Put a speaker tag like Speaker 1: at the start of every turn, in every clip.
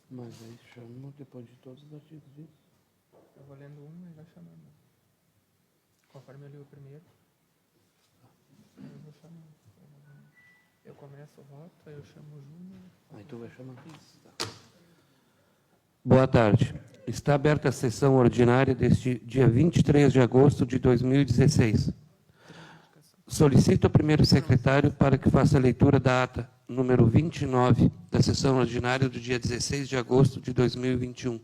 Speaker 1: Mas aí chamo depois de todos os artigos, isso?
Speaker 2: Eu vou lendo um e vai chamando. Conforme eu li o primeiro, aí eu vou chamando. Eu começo o voto, aí eu chamo o Júnior.
Speaker 1: Aí tu vai chamar. Isso, tá. Boa tarde. Está aberta a sessão ordinária deste dia 23 de agosto de 2016. Solicito ao primeiro secretário para que faça a leitura da ata número 29 da sessão ordinária do dia 16 de agosto de 2021.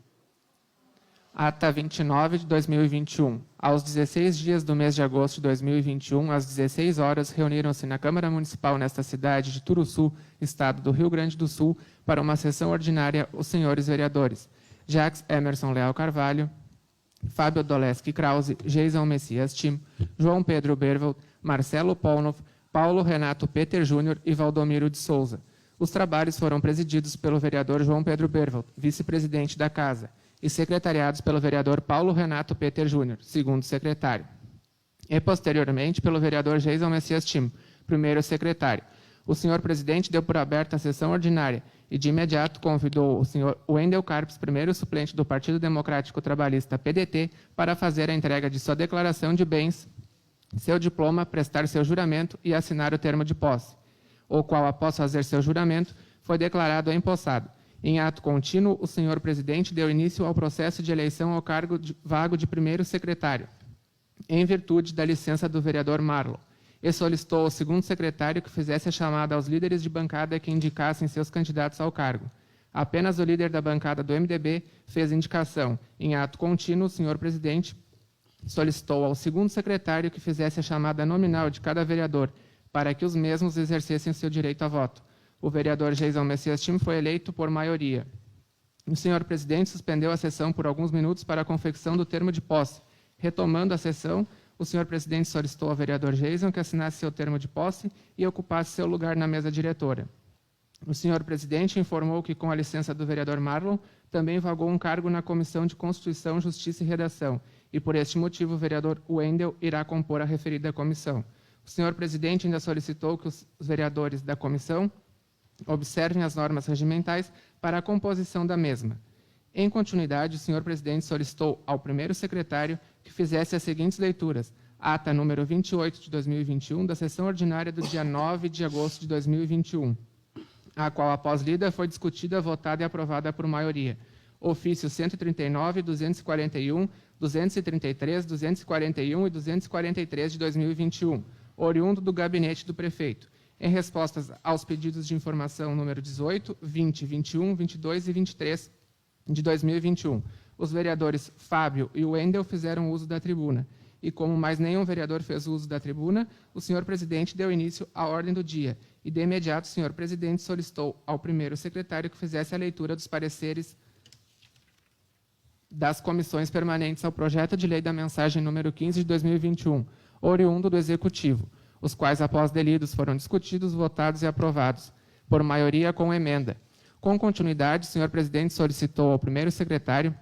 Speaker 2: Ata 29 de 2021. Aos 16 dias do mês de agosto de 2021, às 16 horas, reuniram-se na Câmara Municipal nesta cidade de Turuçu, Estado do Rio Grande do Sul, para uma sessão ordinária os senhores vereadores Jacques Emerson Leal Carvalho, Fábio Doleski Krause, Geison Messias Tim, João Pedro Bervold, Marcelo Polnoff, Paulo Renato Peter Júnior e Valdomiro de Souza. Os trabalhos foram presididos pelo vereador João Pedro Bervold, vice-presidente da Casa, e secretariados pelo vereador Paulo Renato Peter Júnior, segundo secretário, e posteriormente pelo vereador Geison Messias Tim, primeiro secretário. O senhor presidente deu por aberta a sessão ordinária e, de imediato, convidou o senhor Wendel Carpes, primeiro suplente do Partido Democrático Trabalhista, PDT, para fazer a entrega de sua declaração de bens, seu diploma, prestar seu juramento e assinar o termo de posse, o qual, após fazer seu juramento, foi declarado empossado. Em ato contínuo, o senhor presidente deu início ao processo de eleição ao cargo vago de primeiro secretário, em virtude da licença do vereador Marlon, e solicitou ao segundo secretário que fizesse a chamada aos líderes de bancada que indicassem seus candidatos ao cargo. Apenas o líder da bancada do MDB fez indicação. Em ato contínuo, o senhor presidente solicitou ao segundo secretário que fizesse a chamada nominal de cada vereador, para que os mesmos exercessem seu direito a voto. O vereador Geison Messias Tim foi eleito por maioria. O senhor presidente suspendeu a sessão por alguns minutos para a confecção do termo de posse. Retomando a sessão, o senhor presidente solicitou ao vereador Geison que assinasse seu termo de posse e ocupasse seu lugar na mesa diretora. O senhor presidente informou que, com a licença do vereador Marlon, também vagou um cargo na Comissão de Constituição, Justiça e Redação, e, por este motivo, o vereador Wendel irá compor a referida comissão. O senhor presidente ainda solicitou que os vereadores da comissão observem as normas regimentais para a composição da mesma. Em continuidade, o senhor presidente solicitou ao primeiro secretário que fizesse as seguintes leituras: ata número 28 de 2021, da sessão ordinária do dia 9 de agosto de 2021, a qual, após lida, foi discutida, votada e aprovada por maioria. Ofício 139, 241, 233, 241 e 243 de 2021, oriundo do gabinete do prefeito, em respostas aos pedidos de informação número 18, 20, 21, 22 e 23 de 2021. Os vereadores Fábio e Wendel fizeram uso da tribuna. E como mais nenhum vereador fez uso da tribuna, o senhor presidente deu início à ordem do dia. E, de imediato, o senhor presidente solicitou ao primeiro secretário que fizesse a leitura dos pareceres das comissões permanentes ao projeto de lei da mensagem número 15 de 2021, oriundo do Executivo, os quais, após delidos, foram discutidos, votados e aprovados, por maioria com emenda. Com continuidade, o senhor presidente solicitou ao primeiro secretário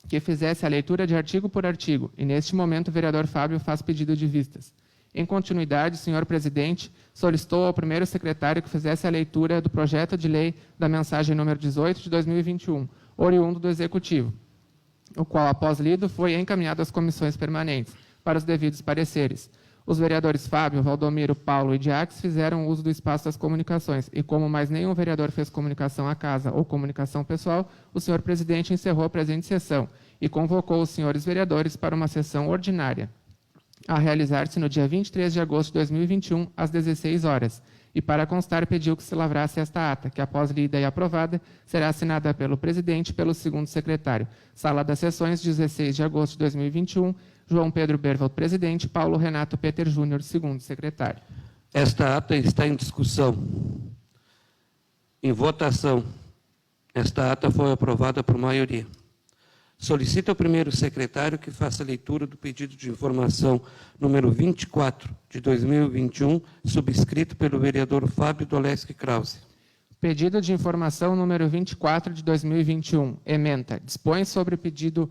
Speaker 2: que fizesse a leitura de artigo por artigo, e, neste momento, o vereador Fábio faz pedido de vistas. Em continuidade, o senhor presidente solicitou ao primeiro secretário que fizesse a leitura do projeto de lei da mensagem número 18 de 2021, oriundo do Executivo, o qual, após lido, foi encaminhado às comissões permanentes, para os devidos pareceres. Os vereadores Fábio, Valdomiro, Paulo e Jacques fizeram uso do espaço das comunicações, e como mais nenhum vereador fez comunicação à casa ou comunicação pessoal, o senhor presidente encerrou a presente sessão e convocou os senhores vereadores para uma sessão ordinária, a realizar-se no dia 23 de agosto de 2021, às 16 horas. E, para constar, pediu que se lavrasse esta ata, que, após lida e aprovada, será assinada pelo presidente e pelo segundo secretário. Sala das Sessões, 16 de agosto de 2021, João Pedro Bervold, presidente, Paulo Renato Peter Júnior, segundo secretário.
Speaker 1: Esta ata está em discussão. Em votação. Esta ata foi aprovada por maioria. Solicito ao primeiro secretário que faça a leitura do pedido de informação número 24 de 2021, subscrito pelo vereador Fábio Doleski Krause.
Speaker 2: Pedido de informação número 24 de 2021. Ementa. Dispõe sobre o pedido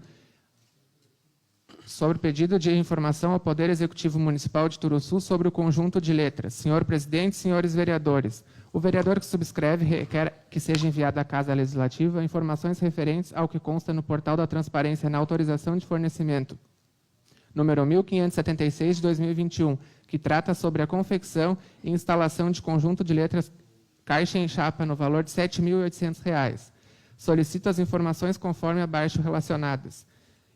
Speaker 2: Sobre o pedido de informação ao Poder Executivo Municipal de Turuçu sobre o conjunto de letras. Senhor presidente, senhores vereadores, o vereador que subscreve requer que seja enviada à Casa Legislativa informações referentes ao que consta no portal da transparência na autorização de fornecimento, número 1576 de 2021, que trata sobre a confecção e instalação de conjunto de letras caixa em chapa no valor de R$ 7.800. Solicito as informações conforme abaixo relacionadas.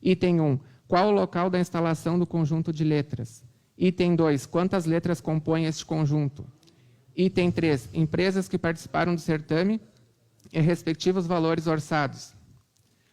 Speaker 2: Item 1. Qual o local da instalação do conjunto de letras? Item 2. Quantas letras compõem este conjunto? Item 3. Empresas que participaram do certame e respectivos valores orçados.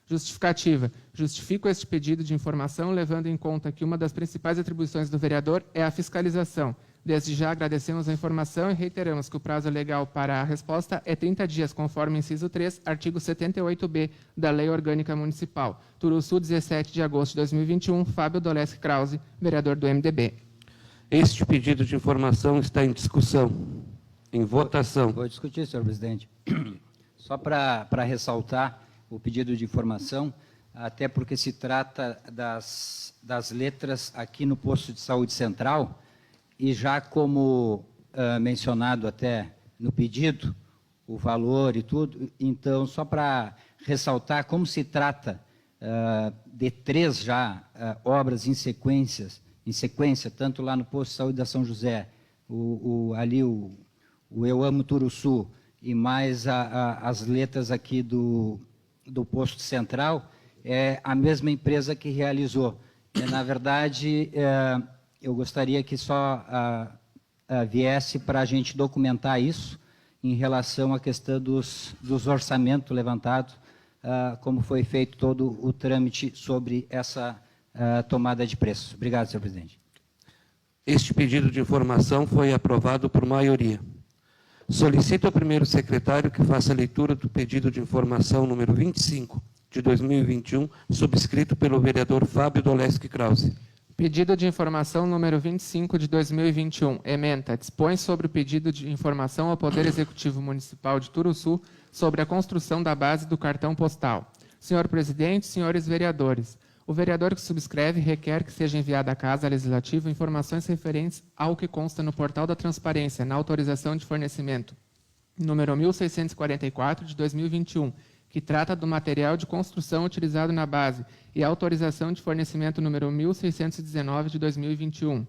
Speaker 2: Justificativa. Justifico este pedido de informação, levando em conta que uma das principais atribuições do vereador é a fiscalização. Desde já agradecemos a informação e reiteramos que o prazo legal para a resposta é 30 dias, conforme inciso 3, artigo 78b da Lei Orgânica Municipal. Turuçu, 17 de agosto de 2021, Fábio Doleschi Krause, vereador do MDB.
Speaker 1: Este pedido de informação está em discussão. Em votação.
Speaker 3: Vou discutir, senhor presidente. Só para ressaltar o pedido de informação, até porque se trata das letras aqui no posto de saúde central, e já como mencionado até no pedido, o valor e tudo, então, só para ressaltar como se trata de 3 já obras em sequência, tanto lá no posto de saúde da São José, o Eu Amo Turuçu, e mais as letras aqui do posto central, é a mesma empresa que realizou. Na verdade, eu gostaria que só viesse para a gente documentar isso em relação à questão dos orçamentos levantados, como foi feito todo o trâmite sobre essa tomada de preços. Obrigado, senhor presidente.
Speaker 1: Este pedido de informação foi aprovado por maioria. Solicito ao primeiro secretário que faça a leitura do pedido de informação número 25 de 2021, subscrito pelo vereador Fábio Doleschi Krause.
Speaker 2: Pedido de informação número 25 de 2021. Ementa. Dispõe sobre o pedido de informação ao Poder Executivo Municipal de Turuçu sobre a construção da base do cartão postal. Senhor presidente, senhores vereadores, o vereador que subscreve requer que seja enviada à Casa Legislativa informações referentes ao que consta no portal da transparência na autorização de fornecimento, número 1644 de 2021, que trata do material de construção utilizado na base, e a autorização de fornecimento número 1619 de 2021,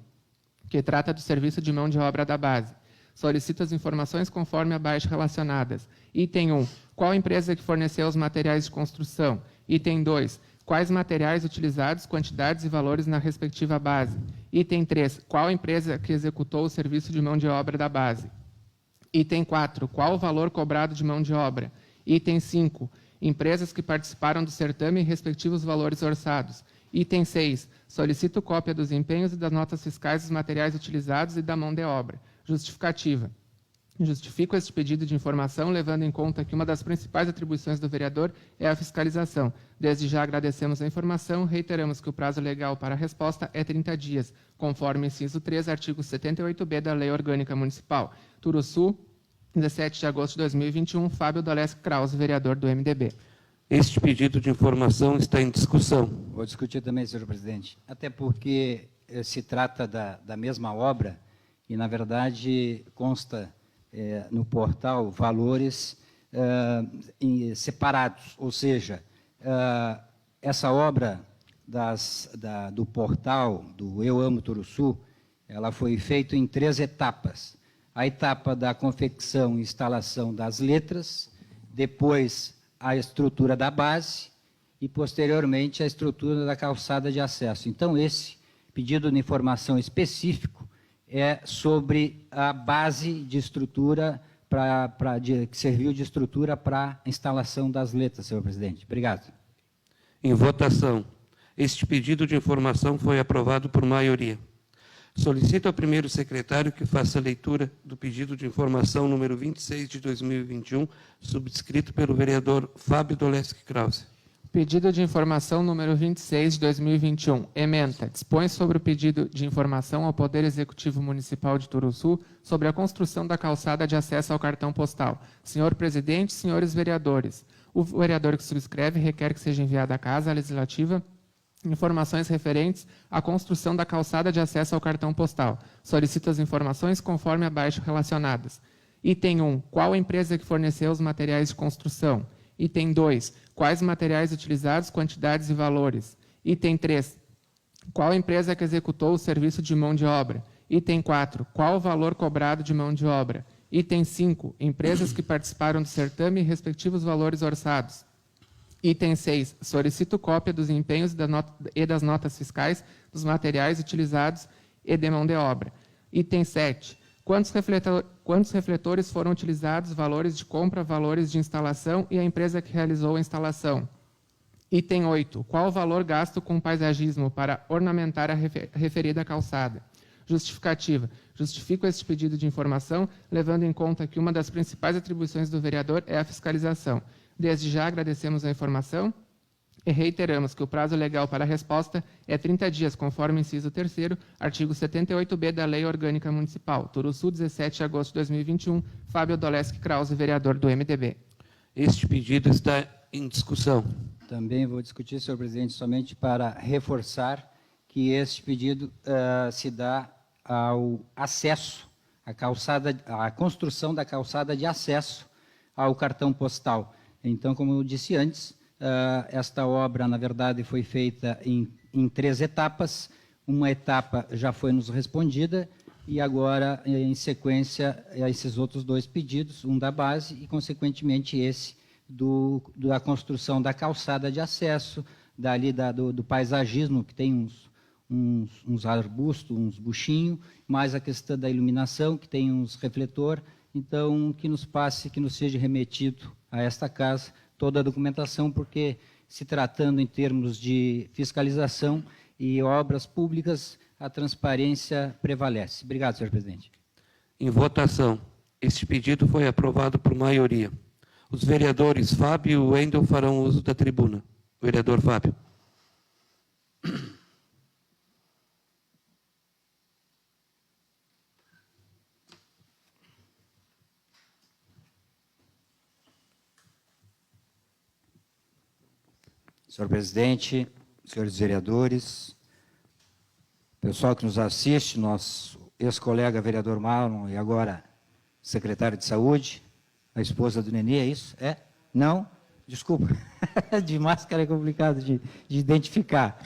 Speaker 2: que trata do serviço de mão de obra da base. Solicito as informações conforme abaixo relacionadas. Item 1. Qual empresa que forneceu os materiais de construção? Item 2. Quais materiais utilizados, quantidades e valores na respectiva base? Item 3. Qual empresa que executou o serviço de mão de obra da base? Item 4. Qual o valor cobrado de mão de obra? Item 5. Empresas que participaram do certame e respectivos valores orçados. Item 6. Solicito cópia dos empenhos e das notas fiscais dos materiais utilizados e da mão de obra. Justificativa. Justifico este pedido de informação, levando em conta que uma das principais atribuições do vereador é a fiscalização. Desde já agradecemos a informação, reiteramos que o prazo legal para a resposta é 30 dias, conforme inciso 3, artigo 78b da Lei Orgânica Municipal. Turuçu, 17 de agosto de 2021, Fábio Doleschi Krause, vereador do MDB.
Speaker 1: Este pedido de informação está em discussão.
Speaker 3: Vou discutir também, senhor presidente, até porque se trata da mesma obra e, na verdade, consta no portal valores separados, ou seja, essa obra do portal do Eu Amo Turuçu, ela foi feita em 3 etapas. A etapa da confecção e instalação das letras, depois a estrutura da base e, posteriormente, a estrutura da calçada de acesso. Então, esse pedido de informação específico é sobre a base de estrutura que serviu de estrutura para a instalação das letras, senhor presidente. Obrigado.
Speaker 1: Em votação. Este pedido de informação foi aprovado por maioria. Solicito ao primeiro secretário que faça a leitura do pedido de informação número 26 de 2021, subscrito pelo vereador Fábio Doleschi Krause.
Speaker 2: Pedido de informação número 26 de 2021. Ementa. Dispõe sobre o pedido de informação ao Poder Executivo Municipal de Turuçu sobre a construção da calçada de acesso ao cartão postal. Senhor presidente, senhores vereadores, o vereador que subscreve requer que seja enviada à Casa Legislativa informações referentes à construção da calçada de acesso ao cartão postal. Solicito as informações conforme abaixo relacionadas. Item 1. Qual a empresa que forneceu os materiais de construção? Item 2. Quais materiais utilizados, quantidades e valores? Item 3. Qual a empresa que executou o serviço de mão de obra? Item 4. Qual o valor cobrado de mão de obra? Item 5. Empresas que participaram do certame e respectivos valores orçados. Item 6. Solicito cópia dos empenhos e das notas fiscais dos materiais utilizados e de mão de obra. Item 7. Quantos refletores foram utilizados, valores de compra, valores de instalação e a empresa que realizou a instalação? Item 8. Qual o valor gasto com paisagismo para ornamentar a referida calçada? Justificativa. Justifico este pedido de informação, levando em conta que uma das principais atribuições do vereador é a fiscalização. Desde já agradecemos a informação e reiteramos que o prazo legal para a resposta é 30 dias, conforme inciso 3º, artigo 78b da Lei Orgânica Municipal. Turuçu, 17 de agosto de 2021. Fábio Doleschi Krause, vereador do MDB.
Speaker 1: Este pedido está em discussão.
Speaker 3: Também vou discutir, senhor presidente, somente para reforçar que este pedido se dá ao acesso, à construção da calçada de acesso ao cartão postal. Então, como eu disse antes, esta obra, na verdade, foi feita em 3 etapas. Uma etapa já foi nos respondida e agora, em sequência, esses outros 2 pedidos, um da base e, consequentemente, esse da construção da calçada de acesso, do paisagismo, que tem uns arbustos, uns buchinhos, mais a questão da iluminação, que tem uns refletor. Então, que nos seja remetido a esta casa toda a documentação, porque, se tratando em termos de fiscalização e obras públicas, a transparência prevalece. Obrigado, senhor presidente.
Speaker 1: Em votação. Este pedido foi aprovado por maioria. Os vereadores Fábio e Wendel farão uso da tribuna. Vereador Fábio.
Speaker 3: Senhor presidente, senhores vereadores, pessoal que nos assiste, nosso ex-colega vereador Marlon e agora secretário de saúde, a esposa do Nenê, é isso? É? Não? Desculpa. De máscara é complicado de identificar.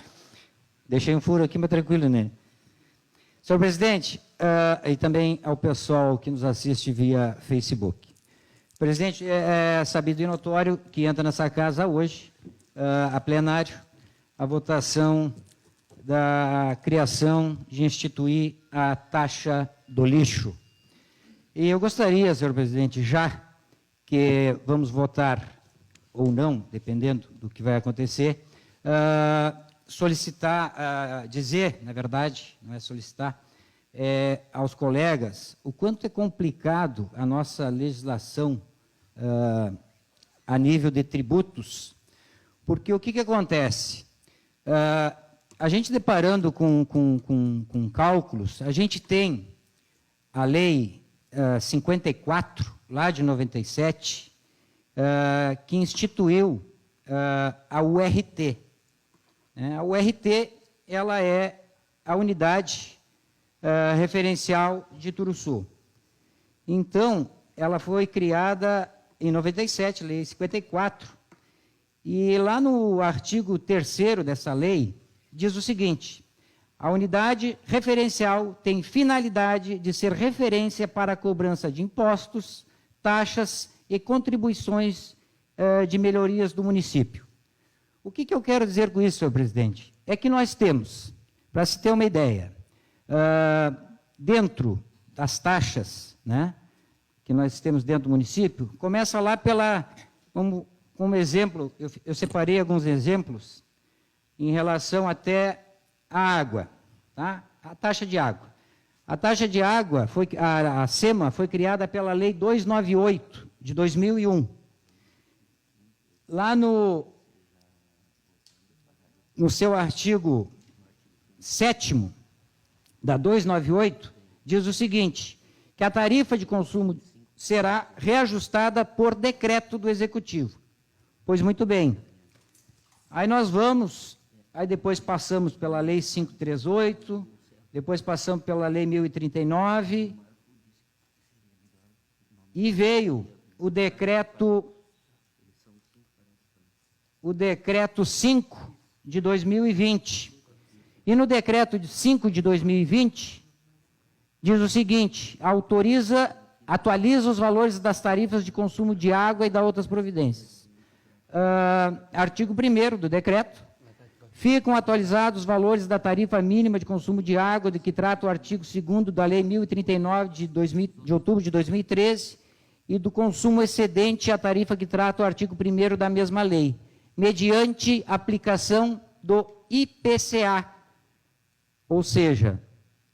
Speaker 3: Deixei um furo aqui, mas tranquilo, Nenê. Senhor presidente, e também ao pessoal que nos assiste via Facebook. Presidente, é sabido e notório que entra nessa casa hoje, a plenário, a votação da criação de instituir a taxa do lixo. E eu gostaria, senhor presidente, já que vamos votar ou não, dependendo do que vai acontecer, solicitar, dizer, na verdade, não é solicitar, aos colegas o quanto é complicado a nossa legislação a nível de tributos, porque o que acontece? A gente deparando com cálculos, a gente tem a lei 54, lá de 97, que instituiu a URT. A URT, ela é a unidade referencial de Turuçu. Então, ela foi criada em 97, lei 54, e lá no artigo 3º dessa lei, diz o seguinte: a unidade referencial tem finalidade de ser referência para a cobrança de impostos, taxas e contribuições de melhorias do município. O que eu quero dizer com isso, senhor presidente? É que nós temos, para se ter uma ideia, dentro das taxas, né, que nós temos dentro do município, começa lá como exemplo, eu separei alguns exemplos em relação até à água, tá? A taxa de água. A taxa de água, a SEMA, foi criada pela Lei 298, de 2001. Lá no seu artigo 7º da 298, diz o seguinte, que a tarifa de consumo será reajustada por decreto do Executivo. Pois muito bem. Aí nós vamos aí depois passamos pela Lei 538, depois passamos pela Lei 1039, e veio o decreto 5 de 2020. E no decreto 5 de 2020, diz o seguinte: atualiza os valores das tarifas de consumo de água e das outras providências. Artigo 1º do decreto: ficam atualizados os valores da tarifa mínima de consumo de água, de que trata o artigo 2º da Lei 1039 de outubro de 2013, e do consumo excedente à tarifa que trata o artigo 1º da mesma lei, mediante aplicação do IPCA. Ou seja,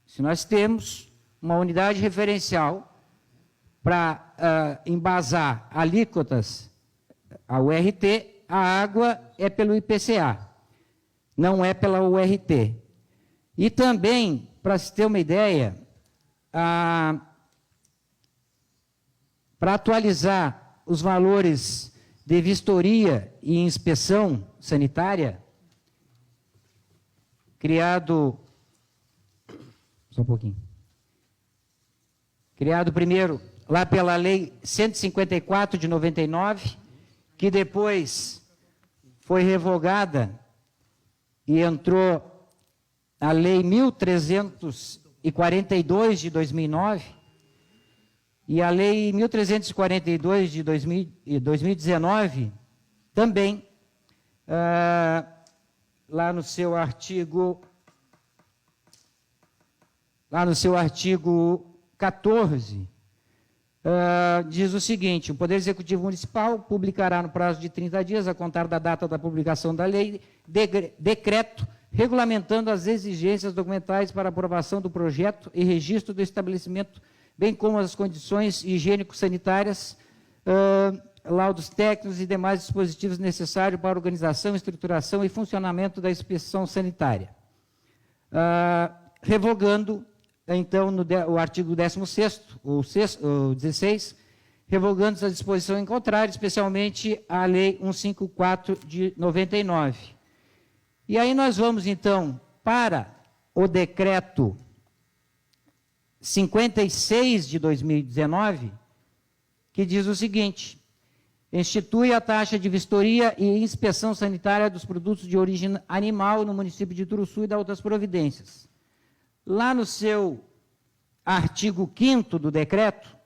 Speaker 3: se nós temos uma unidade referencial para embasar alíquotas a URT, a água é pelo IPCA, não é pela URT. E também, para se ter uma ideia, para atualizar os valores de vistoria e inspeção sanitária, criado primeiro lá pela Lei 154 de 99, que depois foi revogada e entrou a Lei 1342 de 2009, e a Lei 1342 de 2019 também, lá no seu artigo 14, diz o seguinte: o Poder Executivo Municipal publicará no prazo de 30 dias, a contar da data da publicação da lei, decreto regulamentando as exigências documentais para aprovação do projeto e registro do estabelecimento, bem como as condições higiênico-sanitárias, laudos técnicos e demais dispositivos necessários para a organização, estruturação e funcionamento da inspeção sanitária. Revogando, então, o artigo 16º, o 16, revogando essa disposição em contrário, especialmente a Lei 154 de 99. E aí nós vamos, então, para o decreto 56 de 2019, que diz o seguinte: institui a taxa de vistoria e inspeção sanitária dos produtos de origem animal no município de Turuçu e das outras providências. Lá no seu artigo 5º do decreto,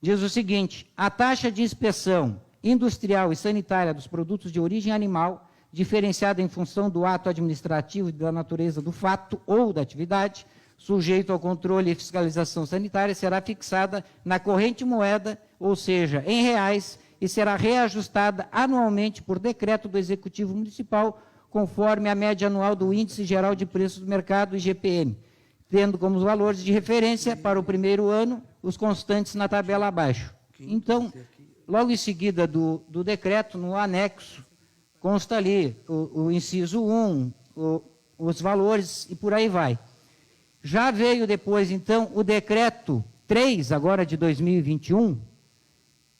Speaker 3: diz o seguinte: a taxa de inspeção industrial e sanitária dos produtos de origem animal, diferenciada em função do ato administrativo e da natureza do fato ou da atividade, sujeito ao controle e fiscalização sanitária, será fixada na corrente moeda, ou seja, em reais, e será reajustada anualmente por decreto do Executivo Municipal, conforme a média anual do Índice Geral de Preços do Mercado, IGPM, tendo como os valores de referência para o primeiro ano os constantes na tabela abaixo. Então, logo em seguida do decreto, no anexo, consta ali o inciso 1, os valores e por aí vai. Já veio depois, então, o decreto 3, agora de 2021,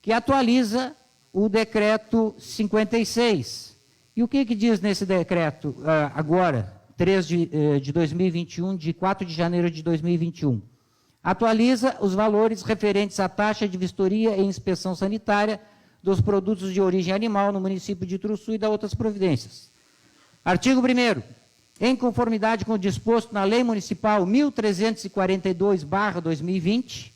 Speaker 3: que atualiza o decreto 56. E o que diz nesse decreto agora, 3 de 2021, de 4 de janeiro de 2021? Atualiza os valores referentes à taxa de vistoria e inspeção sanitária dos produtos de origem animal no município de Turuçu e das outras providências. Artigo 1º. Em conformidade com o disposto na Lei Municipal 1342/2020,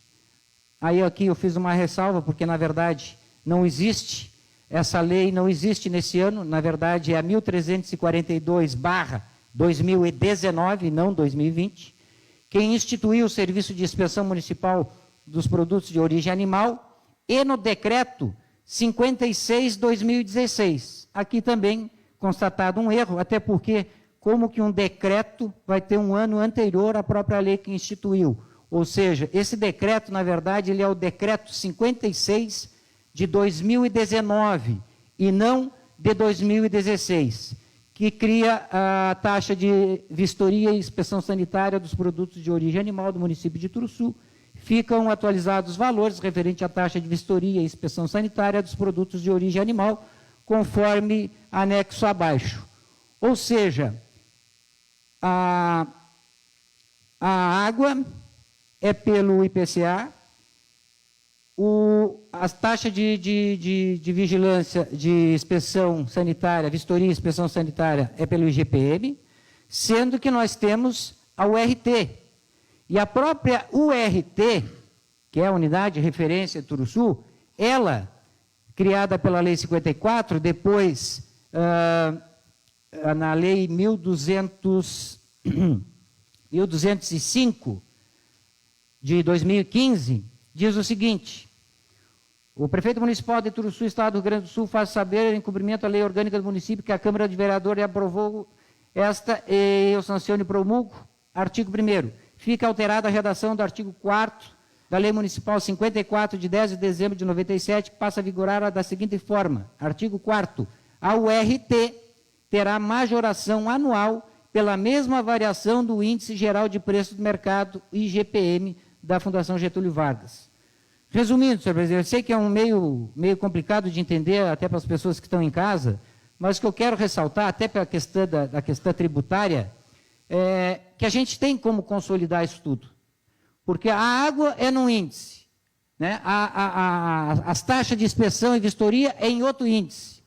Speaker 3: aí aqui eu fiz uma ressalva, porque na verdade não existe, essa lei não existe nesse ano, na verdade é a 1342/2019, não 2020, quem instituiu o Serviço de Inspeção Municipal dos Produtos de Origem Animal, e no Decreto 56/2016. Aqui também constatado um erro, até porque como que um decreto vai ter um ano anterior à própria lei que instituiu? Ou seja, esse decreto, na verdade, ele é o decreto 56 de 2019 e não de 2016, que cria a taxa de vistoria e inspeção sanitária dos produtos de origem animal do município de Turuçu. Ficam atualizados os valores referentes à taxa de vistoria e inspeção sanitária dos produtos de origem animal, conforme anexo abaixo.
Speaker 4: Ou seja, a água é pelo IPCA, as taxas de vigilância, de inspeção sanitária, vistoria e inspeção sanitária é pelo IGPM, sendo que nós temos a URT. E a própria URT, que é a Unidade de Referência de Turuçu, ela, criada pela Lei 54, depois, na Lei 1205, de 2015, diz o seguinte: o prefeito municipal de Turuçu, Estado do Rio Grande do Sul, faz saber, em cumprimento à lei orgânica do município, que a Câmara de Vereadores aprovou esta e eu sanciono e promulgo. Artigo 1º. Fica alterada a redação do artigo 4º da Lei Municipal 54, de 10 de dezembro de 97, que passa a vigorar da seguinte forma. Artigo 4º. A URT terá majoração anual pela mesma variação do Índice Geral de Preços do Mercado, IGPM, da Fundação Getúlio Vargas. Resumindo, senhor presidente, eu sei que é um meio complicado de entender até para as pessoas que estão em casa, mas o que eu quero ressaltar, até para a questão da questão tributária, é que a gente tem como consolidar isso tudo. Porque a água é num índice, né? As taxas de inspeção e vistoria é em outro índice.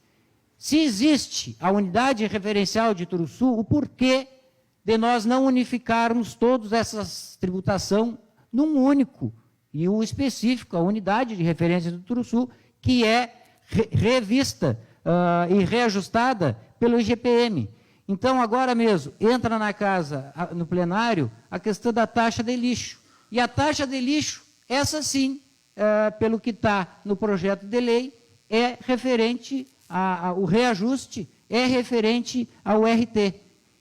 Speaker 4: Se existe a unidade referencial de Turuçu, o porquê de nós não unificarmos todas essas tributações num único, e o específico, a unidade de referência do Turuçu, que é revista e reajustada pelo IGPM. Então, agora mesmo, entra na casa, no plenário, a questão da taxa de lixo. E a taxa de lixo, essa sim, pelo que está no projeto de lei, é referente, o reajuste é referente ao RT.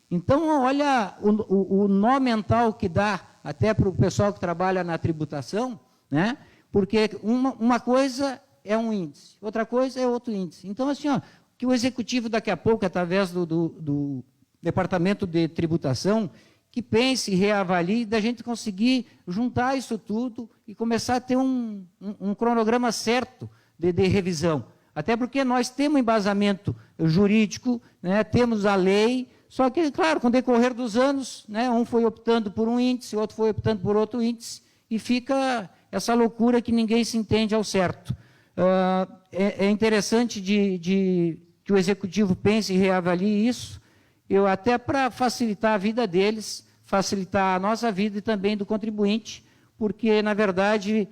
Speaker 4: Então, olha o nó mental que dá até para o pessoal que trabalha na tributação, né? Porque uma coisa é um índice, outra coisa é outro índice. Então, assim, ó, que o Executivo, daqui a pouco, através do Departamento de Tributação, que pense e reavalie, da gente conseguir juntar isso tudo e começar a ter um cronograma certo de revisão. Até porque nós temos embasamento jurídico, né, temos a lei, só que, claro, com o decorrer dos anos, né, um foi optando por um índice, outro foi optando por outro índice, e fica essa loucura que ninguém se entende ao certo. É interessante que o Executivo pense e reavalie isso, até para facilitar a vida deles, facilitar a nossa vida e também do contribuinte, porque, na verdade,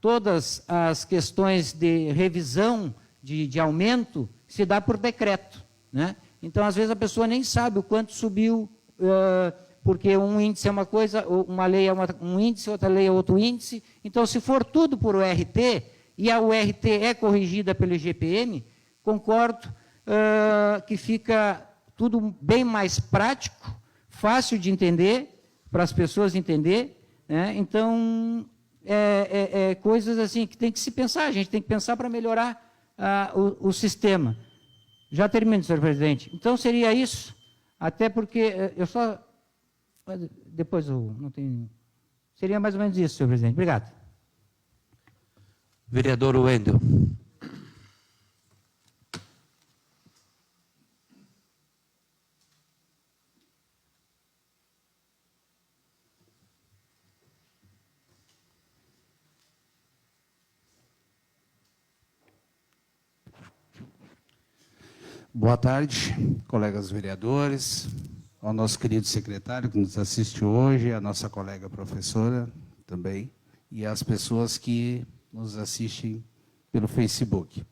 Speaker 4: todas as questões de revisão, de aumento, se dá por decreto, né? Então, às vezes, a pessoa nem sabe o quanto subiu, porque um índice é uma coisa, uma lei é um índice, outra lei é outro índice. Então, se for tudo por URT, e a URT é corrigida pelo IGPM, concordo que fica tudo bem mais prático, fácil de entender, para as pessoas entender, né? Então, coisas assim que tem que se pensar, a gente tem que pensar para melhorar o sistema. Já termino, senhor presidente. Então, seria isso, até porque eu só... Depois eu não tenho... Seria mais ou menos isso, senhor presidente. Obrigado.
Speaker 1: Vereador Wendel.
Speaker 5: Boa tarde, colegas vereadores, ao nosso querido secretário que nos assiste hoje, a nossa colega professora também, e as pessoas que nos assistem pelo Facebook.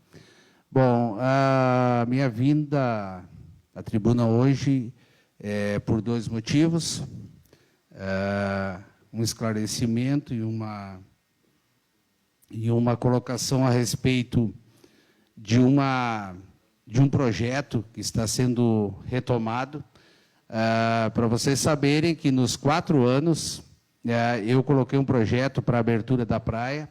Speaker 5: Bom, a minha vinda à tribuna hoje é por dois motivos, um esclarecimento e uma colocação a respeito de um projeto que está sendo retomado, para vocês saberem que nos 4 anos eu coloquei um projeto para a abertura da praia,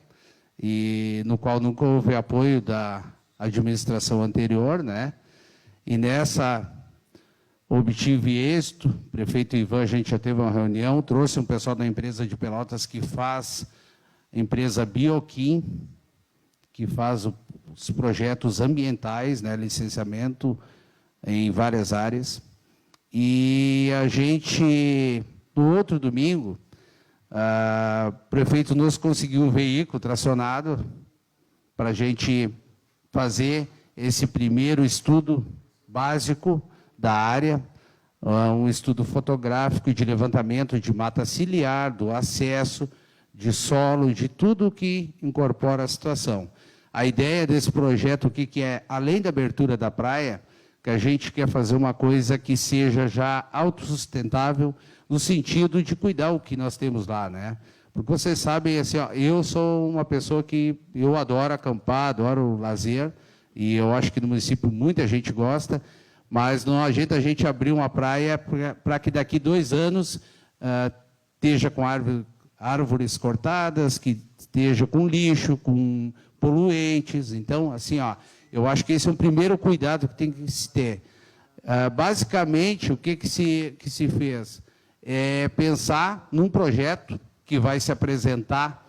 Speaker 5: e no qual nunca houve apoio da administração anterior, né? E nessa obtive êxito, o prefeito Ivan, a gente já teve uma reunião, trouxe um pessoal da empresa de Pelotas que faz, a empresa Bioquim, que faz os projetos ambientais, né, licenciamento em várias áreas. E a gente, no outro domingo, o prefeito nos conseguiu um veículo tracionado para a gente fazer esse primeiro estudo básico da área, um estudo fotográfico de levantamento de mata ciliar, do acesso, de solo, de tudo que incorpora a situação. A ideia desse projeto, o que é, além da abertura da praia, que a gente quer fazer uma coisa que seja já autossustentável, no sentido de cuidar o que nós temos lá, né? Porque vocês sabem, assim, ó, eu sou uma pessoa que eu adoro acampar, adoro lazer, e eu acho que no município muita gente gosta, mas não adianta a gente abrir uma praia para que daqui 2 anos esteja com árvores cortadas, que esteja com lixo, com poluentes. Então, assim, ó, eu acho que esse é o primeiro cuidado que tem que se ter. Basicamente, o que se fez? É pensar num projeto que vai se apresentar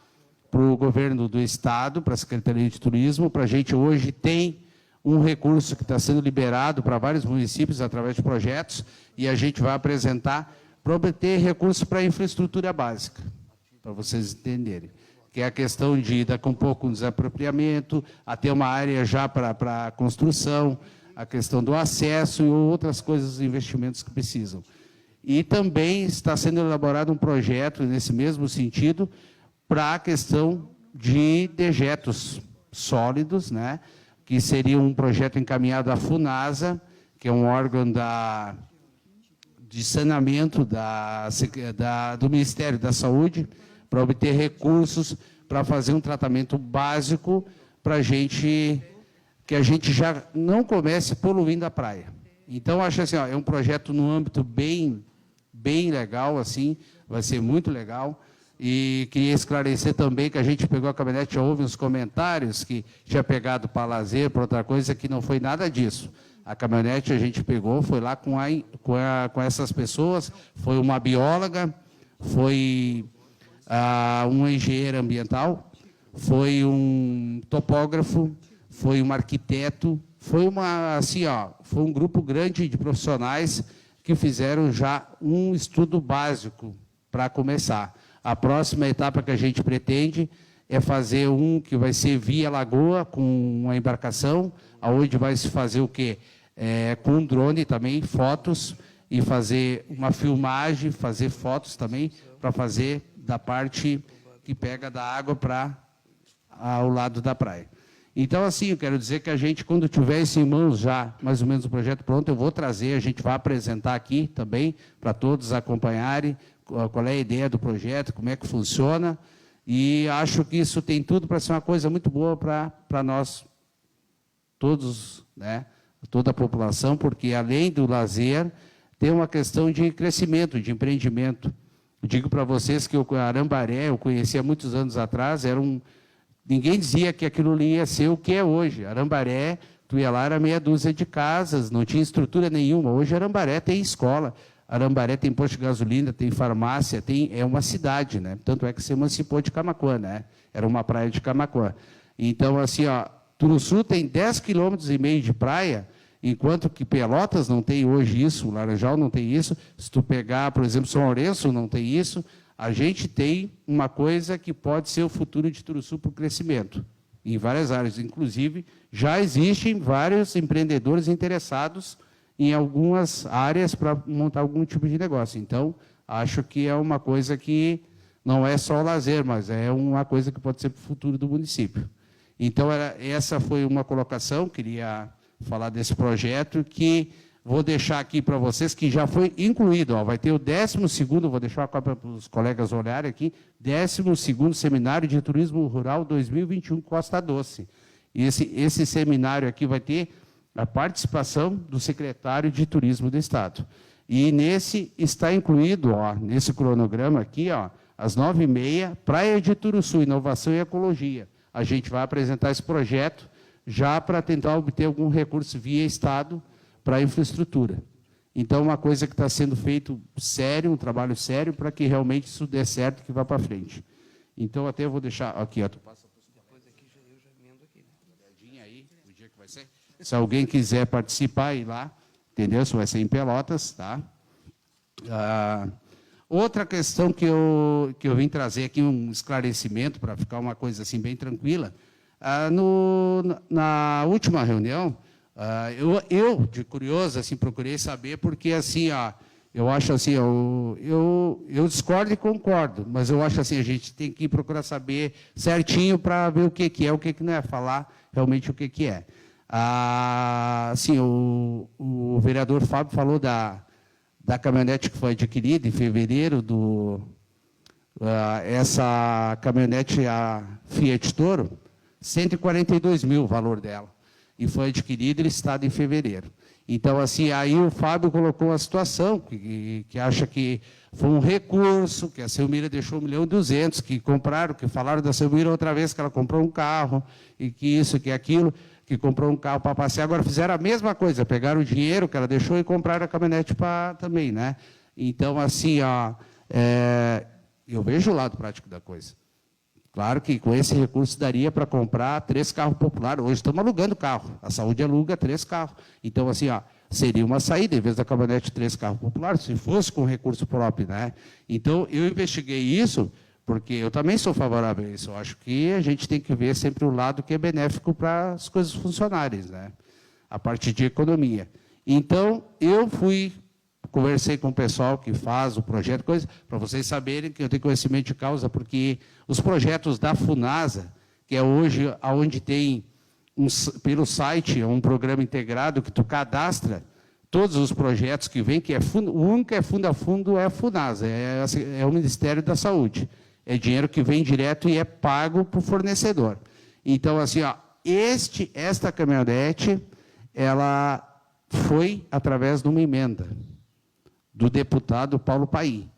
Speaker 5: para o governo do Estado, para a Secretaria de Turismo. Para a gente hoje tem um recurso que está sendo liberado para vários municípios através de projetos, e a gente vai apresentar para obter recursos para a infraestrutura básica, para vocês entenderem, que é a questão de dar com um pouco de desapropriamento, até uma área já para construção, a questão do acesso e outras coisas, investimentos que precisam. E também está sendo elaborado um projeto nesse mesmo sentido para a questão de dejetos sólidos, né, que seria um projeto encaminhado à FUNASA, que é um órgão de saneamento do Ministério da Saúde, para obter recursos para fazer um tratamento básico para que a gente já não comece poluindo a praia. Então, acho assim, ó, é um projeto no âmbito bem legal, assim, vai ser muito legal. E queria esclarecer também que a gente pegou a caminhonete, já houve uns comentários que tinha pegado para lazer, para outra coisa, que não foi nada disso. A caminhonete a gente pegou, foi lá com essas pessoas, foi uma bióloga, foi um engenheiro ambiental, foi um topógrafo, foi um arquiteto, foi foi um grupo grande de profissionais que fizeram já um estudo básico para começar. A próxima etapa que a gente pretende é fazer um que vai ser via lagoa, com uma embarcação, onde vai se fazer o quê? Com um drone também, fotos, e fazer uma filmagem, fazer fotos também, para fazer da parte que pega da água para ao lado da praia. Então, assim, eu quero dizer que a gente, quando tiver isso em mãos já, mais ou menos o projeto pronto, eu vou trazer, a gente vai apresentar aqui também, para todos acompanharem, qual é a ideia do projeto, como é que funciona, e acho que isso tem tudo para ser uma coisa muito boa para nós todos, né, toda a população, porque além do lazer, tem uma questão de crescimento, de empreendimento. Eu digo para vocês que o Arambaré, eu conheci há muitos anos atrás, ninguém dizia que aquilo ali ia ser o que é hoje. Arambaré, tu ia lá, era meia dúzia de casas, não tinha estrutura nenhuma. Hoje Arambaré tem escola, Arambaré tem posto de gasolina, tem farmácia, é uma cidade, né? Tanto é que se emancipou de Camaquã, né? Era uma praia de Camaquã. Então, assim, ó, Turuçu tem 10,5 km de praia, enquanto que Pelotas não tem hoje isso, Laranjal não tem isso. Se tu pegar, por exemplo, São Lourenço não tem isso. A gente tem uma coisa que pode ser o futuro de Turuçu para o crescimento, em várias áreas. Inclusive, já existem vários empreendedores interessados em algumas áreas para montar algum tipo de negócio. Então, acho que é uma coisa que não é só lazer, mas é uma coisa que pode ser para o futuro do município. Então, essa foi uma colocação, queria falar desse projeto, que vou deixar aqui para vocês, que já foi incluído, ó, vai ter o 12º, vou deixar a cópia para os colegas olharem aqui, 12º Seminário de Turismo Rural 2021 Costa Doce. E esse seminário aqui vai ter a participação do secretário de Turismo do Estado. E nesse está incluído, ó, nesse cronograma aqui, ó, às 9h30, Praia de Turuçu, Inovação e Ecologia. A gente vai apresentar esse projeto já para tentar obter algum recurso via Estado para a infraestrutura. Então, uma coisa que está sendo feito sério, um trabalho sério, para que realmente isso dê certo e que vá para frente. Então, até eu vou deixar aqui, ó, tu passa depois aqui, eu já emendo aqui, né? Aí, o dia que vai ser. Se alguém quiser participar, ir lá, entendeu? Isso vai ser em Pelotas, tá? Outra questão que eu vim trazer aqui, um esclarecimento, para ficar uma coisa assim bem tranquila. Na última reunião, eu, de curioso, assim, procurei saber, porque assim, eu acho assim, eu discordo e concordo, mas eu acho assim, a gente tem que procurar saber certinho para ver o que é, o que não é, falar realmente o que é. Assim, o vereador Fábio falou da caminhonete que foi adquirida em fevereiro, essa caminhonete, a Fiat Toro, 142 mil o valor dela, e foi adquirida e listada em fevereiro. Então, assim, aí o Fábio colocou a situação, que acha que foi um recurso, que a Selmira deixou 1.200.000, que compraram, que falaram da Selmira outra vez, que ela comprou um carro, e que isso, que aquilo, que comprou um carro para passear. Agora fizeram a mesma coisa, pegaram o dinheiro que ela deixou e compraram a caminhonete também, né? Então, assim, eu vejo o lado prático da coisa. Claro que com esse recurso daria para comprar 3 carros populares. Hoje estamos alugando carro. A saúde aluga 3 carros. Então, assim, seria uma saída, em vez da caminhonete 3 carros populares, se fosse com recurso próprio, né? Então, eu investiguei isso, porque eu também sou favorável a isso. Eu acho que a gente tem que ver sempre o lado que é benéfico para as coisas funcionarem, né? A partir de economia. Então, eu conversei com o pessoal que faz o projeto, para vocês saberem que eu tenho conhecimento de causa, porque os projetos da FUNASA, que é hoje onde tem, pelo site, um programa integrado que tu cadastra todos os projetos que vêm, o único que é fundo a fundo é a FUNASA, é o Ministério da Saúde. É dinheiro que vem direto e é pago para o fornecedor. Então, assim, esta caminhonete, ela foi através de uma emenda do deputado Paulo Paim.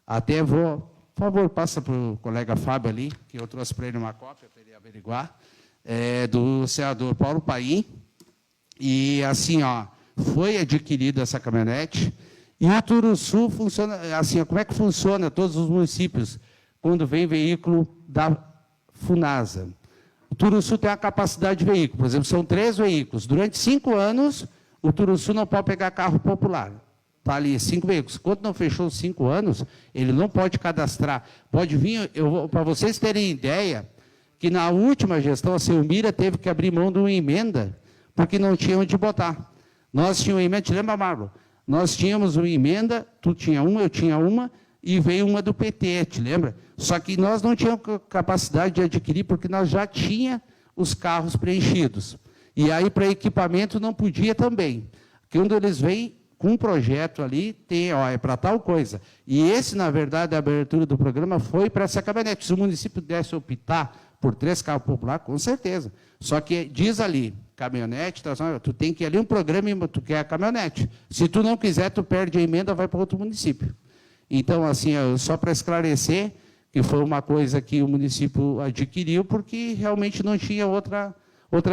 Speaker 5: Até por favor, passa para o colega Fábio ali, que eu trouxe para ele uma cópia, para ele averiguar, do senador Paulo Paim. E, assim, foi adquirida essa caminhonete. E o Turuçu funciona, assim, como é que funciona todos os municípios quando vem veículo da FUNASA? O Turuçu tem a capacidade de veículo, por exemplo, são 3 veículos. Durante 5 anos, o Turuçu não pode pegar carro popular. Está ali, 5 veículos. Quando não fechou os 5 anos, ele não pode cadastrar. Pode vir, para vocês terem ideia, que na última gestão, a Selmira teve que abrir mão de uma emenda, porque não tinha onde botar. Nós tínhamos uma emenda, te lembra, Marlon? Nós tínhamos uma emenda, tu tinha uma, eu tinha uma, e veio uma do PT, te lembra? Só que nós não tínhamos capacidade de adquirir, porque nós já tínhamos os carros preenchidos. E aí, para equipamento, não podia também. Quando eles vêm com um projeto ali, é para tal coisa. E esse, na verdade, a abertura do programa foi para essa caminhonete. Se o município pudesse optar por 3 carros populares, com certeza. Só que diz ali, caminhonete, tu tem que ir ali um programa e tu quer a caminhonete. Se tu não quiser, tu perde a emenda, vai para outro município. Então, assim, só para esclarecer, que foi uma coisa que o município adquiriu, porque realmente não tinha outra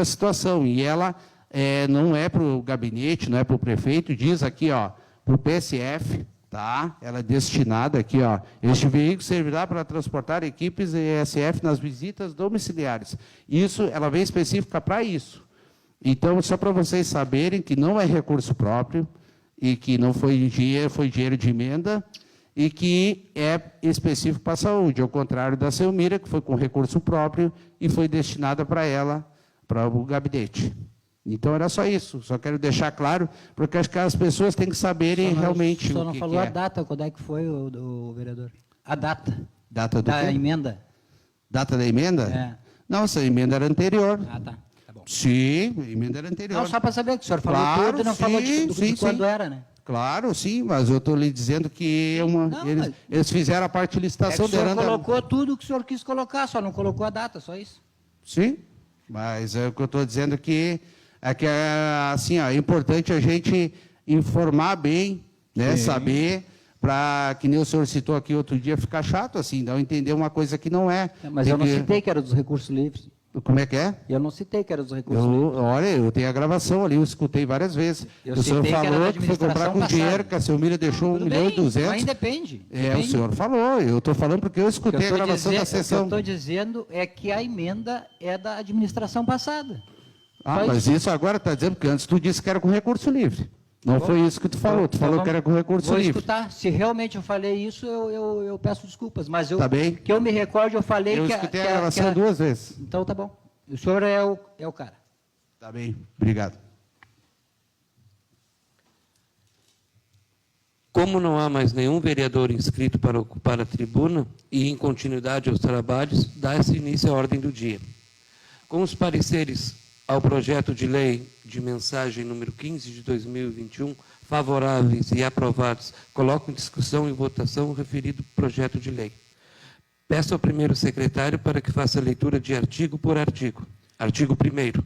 Speaker 5: situação. E ela não é para o gabinete, não é para o prefeito, diz aqui, para o PSF, tá? Ela é destinada aqui, este veículo servirá para transportar equipes ESF nas visitas domiciliares. Isso, ela vem específica para isso. Então, só para vocês saberem que não é recurso próprio e que não foi dinheiro de emenda e que é específico para a saúde, ao contrário da Selmira, que foi com recurso próprio e foi destinada para ela, para o gabinete. Então, era só isso. Só quero deixar claro, porque acho que as pessoas têm que saberem realmente o que é.
Speaker 3: Só não falou a data, quando é que foi, o vereador? A data.
Speaker 5: Data
Speaker 3: da emenda?
Speaker 5: Data da emenda?
Speaker 3: É.
Speaker 5: Não, essa emenda era anterior.
Speaker 3: Ah, tá. Tá bom.
Speaker 5: Sim, a emenda era anterior.
Speaker 3: Não, só para saber que o senhor falou tudo e não falou de quando era, né?
Speaker 5: Claro, sim, mas eu estou lhe dizendo que eles fizeram a parte de licitação.
Speaker 3: O senhor colocou tudo que o senhor quis colocar, só não colocou a data, só isso.
Speaker 5: Sim, mas é o que eu estou dizendo que assim, é importante a gente informar bem, né, saber, para que nem o senhor citou aqui outro dia, ficar chato assim, não entender uma coisa que não é.
Speaker 3: Mas eu não citei que era dos recursos livres.
Speaker 5: Como é que é?
Speaker 3: Eu não citei que era dos recursos livres.
Speaker 5: Olha, eu tenho a gravação ali, eu escutei várias vezes. O senhor falou que foi comprar com dinheiro, que a Selmira deixou 1.200.000.
Speaker 3: Mas depende.
Speaker 5: O senhor falou, eu estou falando porque eu escutei a gravação da sessão.
Speaker 3: O que eu estou dizendo é que a emenda é da administração passada.
Speaker 5: Mas isso agora está dizendo, porque antes tu disse que era com recurso livre. Não foi isso que tu falou. Tu falou que era com recurso
Speaker 3: Vou
Speaker 5: livre.
Speaker 3: escutar. Se realmente eu falei isso, eu peço desculpas. Mas
Speaker 5: Tá bem.
Speaker 3: que eu me recorde, eu falei
Speaker 5: Eu
Speaker 3: que...
Speaker 5: escutei a gravação 2 vezes.
Speaker 3: Então tá bom. O senhor é o cara.
Speaker 5: Tá bem. Obrigado.
Speaker 1: Como não há mais nenhum vereador inscrito para ocupar a tribuna e em continuidade aos trabalhos, dá-se início à ordem do dia. Com os pareceres ao projeto de lei de mensagem número 15 de 2021, favoráveis e aprovados, coloco em discussão e votação o referido projeto de lei. Peço ao primeiro secretário para que faça a leitura de artigo por artigo. Artigo 1º.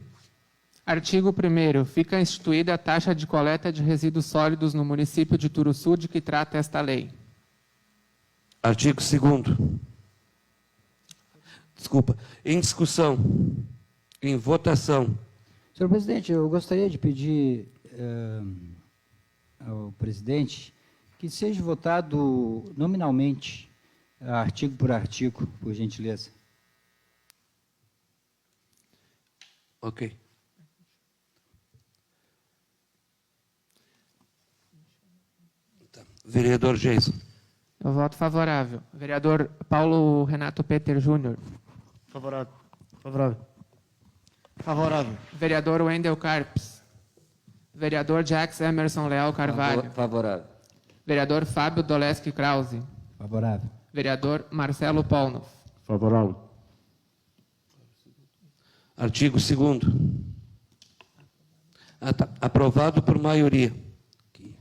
Speaker 2: Artigo 1º. Fica instituída a taxa de coleta de resíduos sólidos no município de Turuçu, de que trata esta lei.
Speaker 1: Artigo 2º. Desculpa. Em discussão. Em votação.
Speaker 3: Senhor presidente, eu gostaria de pedir ao presidente que seja votado nominalmente, artigo por artigo, por gentileza.
Speaker 1: Ok. Tá. Vereador Geison.
Speaker 2: Eu voto favorável. Vereador Paulo Renato Peter Júnior.
Speaker 6: Favorável. Favorável. Favorável.
Speaker 2: Vereador Wendel Carpes. Vereador Jax Emerson Leal Carvalho.
Speaker 7: Favorável.
Speaker 2: Vereador Fábio Doleski Krause.
Speaker 3: Favorável.
Speaker 2: Vereador Marcelo Polnoff.
Speaker 6: Favorável.
Speaker 1: Artigo 2º. Aprovado por maioria. Aqui.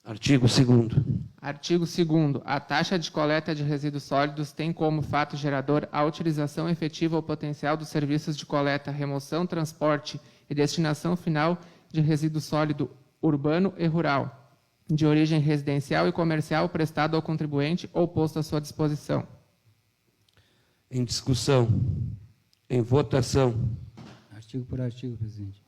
Speaker 1: Artigo 2º.
Speaker 2: Artigo 2º. A taxa de coleta de resíduos sólidos tem como fato gerador a utilização efetiva ou potencial dos serviços de coleta, remoção, transporte e destinação final de resíduo sólido urbano e rural, de origem residencial e comercial prestado ao contribuinte ou posto à sua disposição.
Speaker 1: Em discussão. Em votação.
Speaker 3: Artigo por artigo, presidente.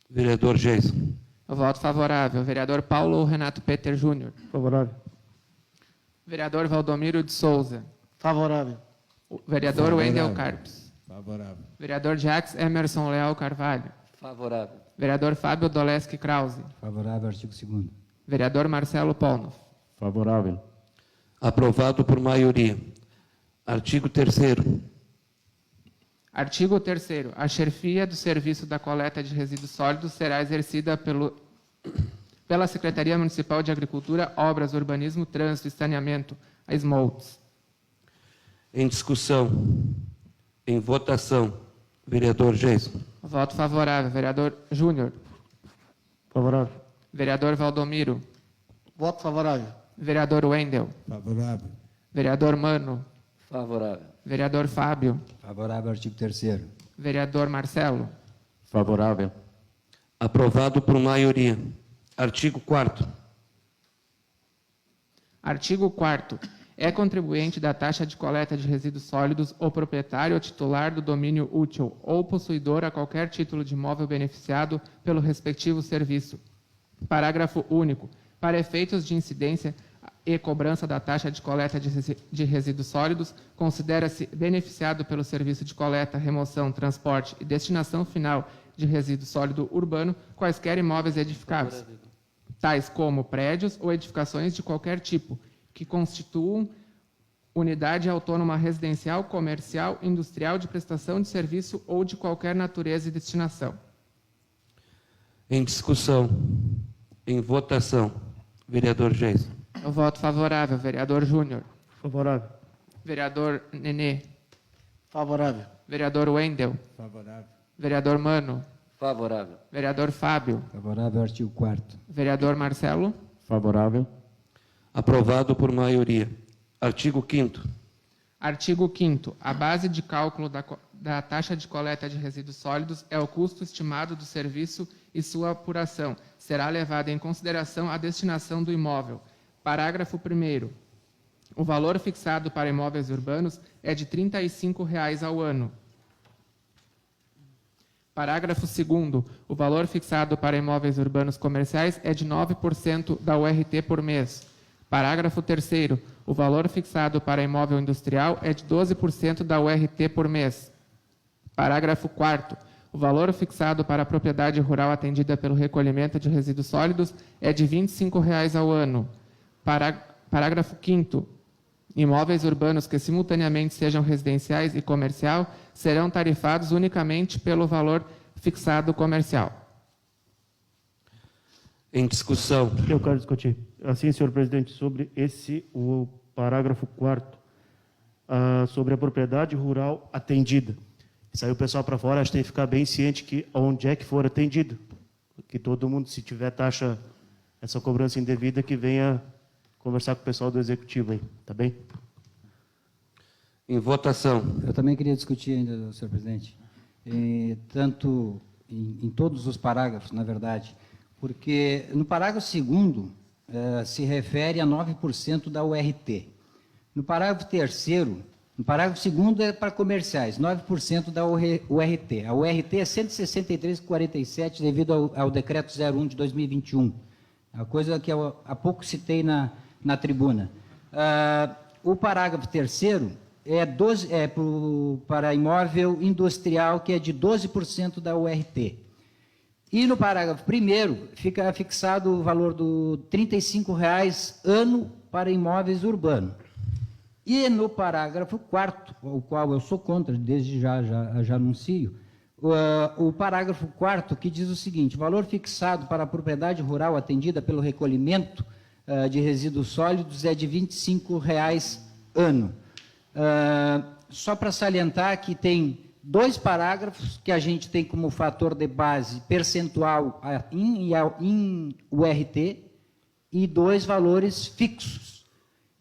Speaker 1: Vereador Geison.
Speaker 2: Eu voto favorável. Vereador Paulo Renato Peter Júnior.
Speaker 6: Favorável.
Speaker 2: Vereador Valdomiro de Souza.
Speaker 6: Favorável.
Speaker 2: Vereador Wendel Carpes.
Speaker 5: Favorável.
Speaker 2: Vereador Jax Emerson Leal Carvalho.
Speaker 7: Favorável.
Speaker 2: Vereador Fábio Doleski Krause.
Speaker 3: Favorável, artigo 2º.
Speaker 2: Vereador Marcelo Polnoff.
Speaker 6: Favorável.
Speaker 1: Aprovado por maioria. Artigo 3º.
Speaker 2: Artigo 3º. A chefia do serviço da coleta de resíduos sólidos será exercida pela Secretaria Municipal de Agricultura, Obras, Urbanismo, Trânsito e Saneamento, a SMOUTS.
Speaker 1: Em discussão. Em votação. Vereador Geison.
Speaker 2: Voto favorável. Vereador Júnior.
Speaker 6: Favorável.
Speaker 2: Vereador Valdomiro.
Speaker 6: Voto favorável.
Speaker 2: Vereador Wendel.
Speaker 5: Favorável.
Speaker 2: Vereador Mano.
Speaker 7: Favorável.
Speaker 2: Vereador Fábio.
Speaker 3: Favorável, artigo 3º.
Speaker 2: Vereador Marcelo.
Speaker 6: Favorável.
Speaker 1: Aprovado por maioria. Artigo 4º.
Speaker 2: Artigo 4º. É contribuinte da taxa de coleta de resíduos sólidos o proprietário ou titular do domínio útil ou possuidor a qualquer título de imóvel beneficiado pelo respectivo serviço. Parágrafo único. Para efeitos de incidência e cobrança da taxa de coleta de resíduos sólidos, considera-se beneficiado pelo serviço de coleta, remoção, transporte e destinação final de resíduo sólido urbano quaisquer imóveis edificáveis, tais como prédios ou edificações de qualquer tipo, que constituam unidade autônoma residencial, comercial, industrial de prestação de serviço ou de qualquer natureza e destinação.
Speaker 1: Em discussão. Em votação. Vereador Geison.
Speaker 2: Eu voto favorável. Vereador Júnior.
Speaker 6: Favorável.
Speaker 2: Vereador Nenê.
Speaker 6: Favorável.
Speaker 2: Vereador Wendel.
Speaker 5: Favorável.
Speaker 2: Vereador Mano.
Speaker 7: Favorável.
Speaker 2: Vereador Fábio.
Speaker 3: Favorável, artigo 4º.
Speaker 2: Vereador Marcelo.
Speaker 6: Favorável.
Speaker 1: Aprovado por maioria. Artigo 5º.
Speaker 2: Artigo 5º. A base de cálculo da taxa de coleta de resíduos sólidos é o custo estimado do serviço e sua apuração. Será levada em consideração a destinação do imóvel. Parágrafo 1º. O valor fixado para imóveis urbanos é de R$ 35,00 ao ano. Parágrafo 2º. O valor fixado para imóveis urbanos comerciais é de 9% da URT por mês. Parágrafo 3º. O valor fixado para imóvel industrial é de 12% da URT por mês. Parágrafo 4º. O valor fixado para a propriedade rural atendida pelo recolhimento de resíduos sólidos é de R$ 25,00 ao ano. Parágrafo 5º. Imóveis urbanos que simultaneamente sejam residenciais e comercial serão tarifados unicamente pelo valor fixado comercial.
Speaker 1: Em discussão.
Speaker 6: Eu quero discutir. Assim, senhor presidente, sobre o parágrafo 4º, sobre a propriedade rural atendida. Saiu o pessoal para fora, acho que tem que ficar bem ciente que onde é que for atendido. Que todo mundo, se tiver taxa, essa cobrança indevida, que venha conversar com o pessoal do executivo aí, tá bem?
Speaker 1: Em votação.
Speaker 3: Eu também queria discutir ainda, senhor presidente, tanto em todos os parágrafos, na verdade, porque no parágrafo 2º se refere a 9% da URT. No parágrafo 3º, no parágrafo 2º é para comerciais, 9% da URT. A URT é 163,47 devido ao decreto 01 de 2021. A coisa que eu há pouco citei na tribuna. O parágrafo 3º para imóvel industrial, que é de 12% da URT. E no parágrafo 1º fica fixado o valor do R$ 35,00 ano para imóveis urbanos. E no parágrafo 4º, o qual eu sou contra, desde já anuncio, o parágrafo 4º, que diz o seguinte: valor fixado para a propriedade rural atendida pelo recolhimento de resíduos sólidos é de R$ 25,00 ano. Só para salientar que tem 2 parágrafos que a gente tem como fator de base percentual em URT e 2 valores fixos.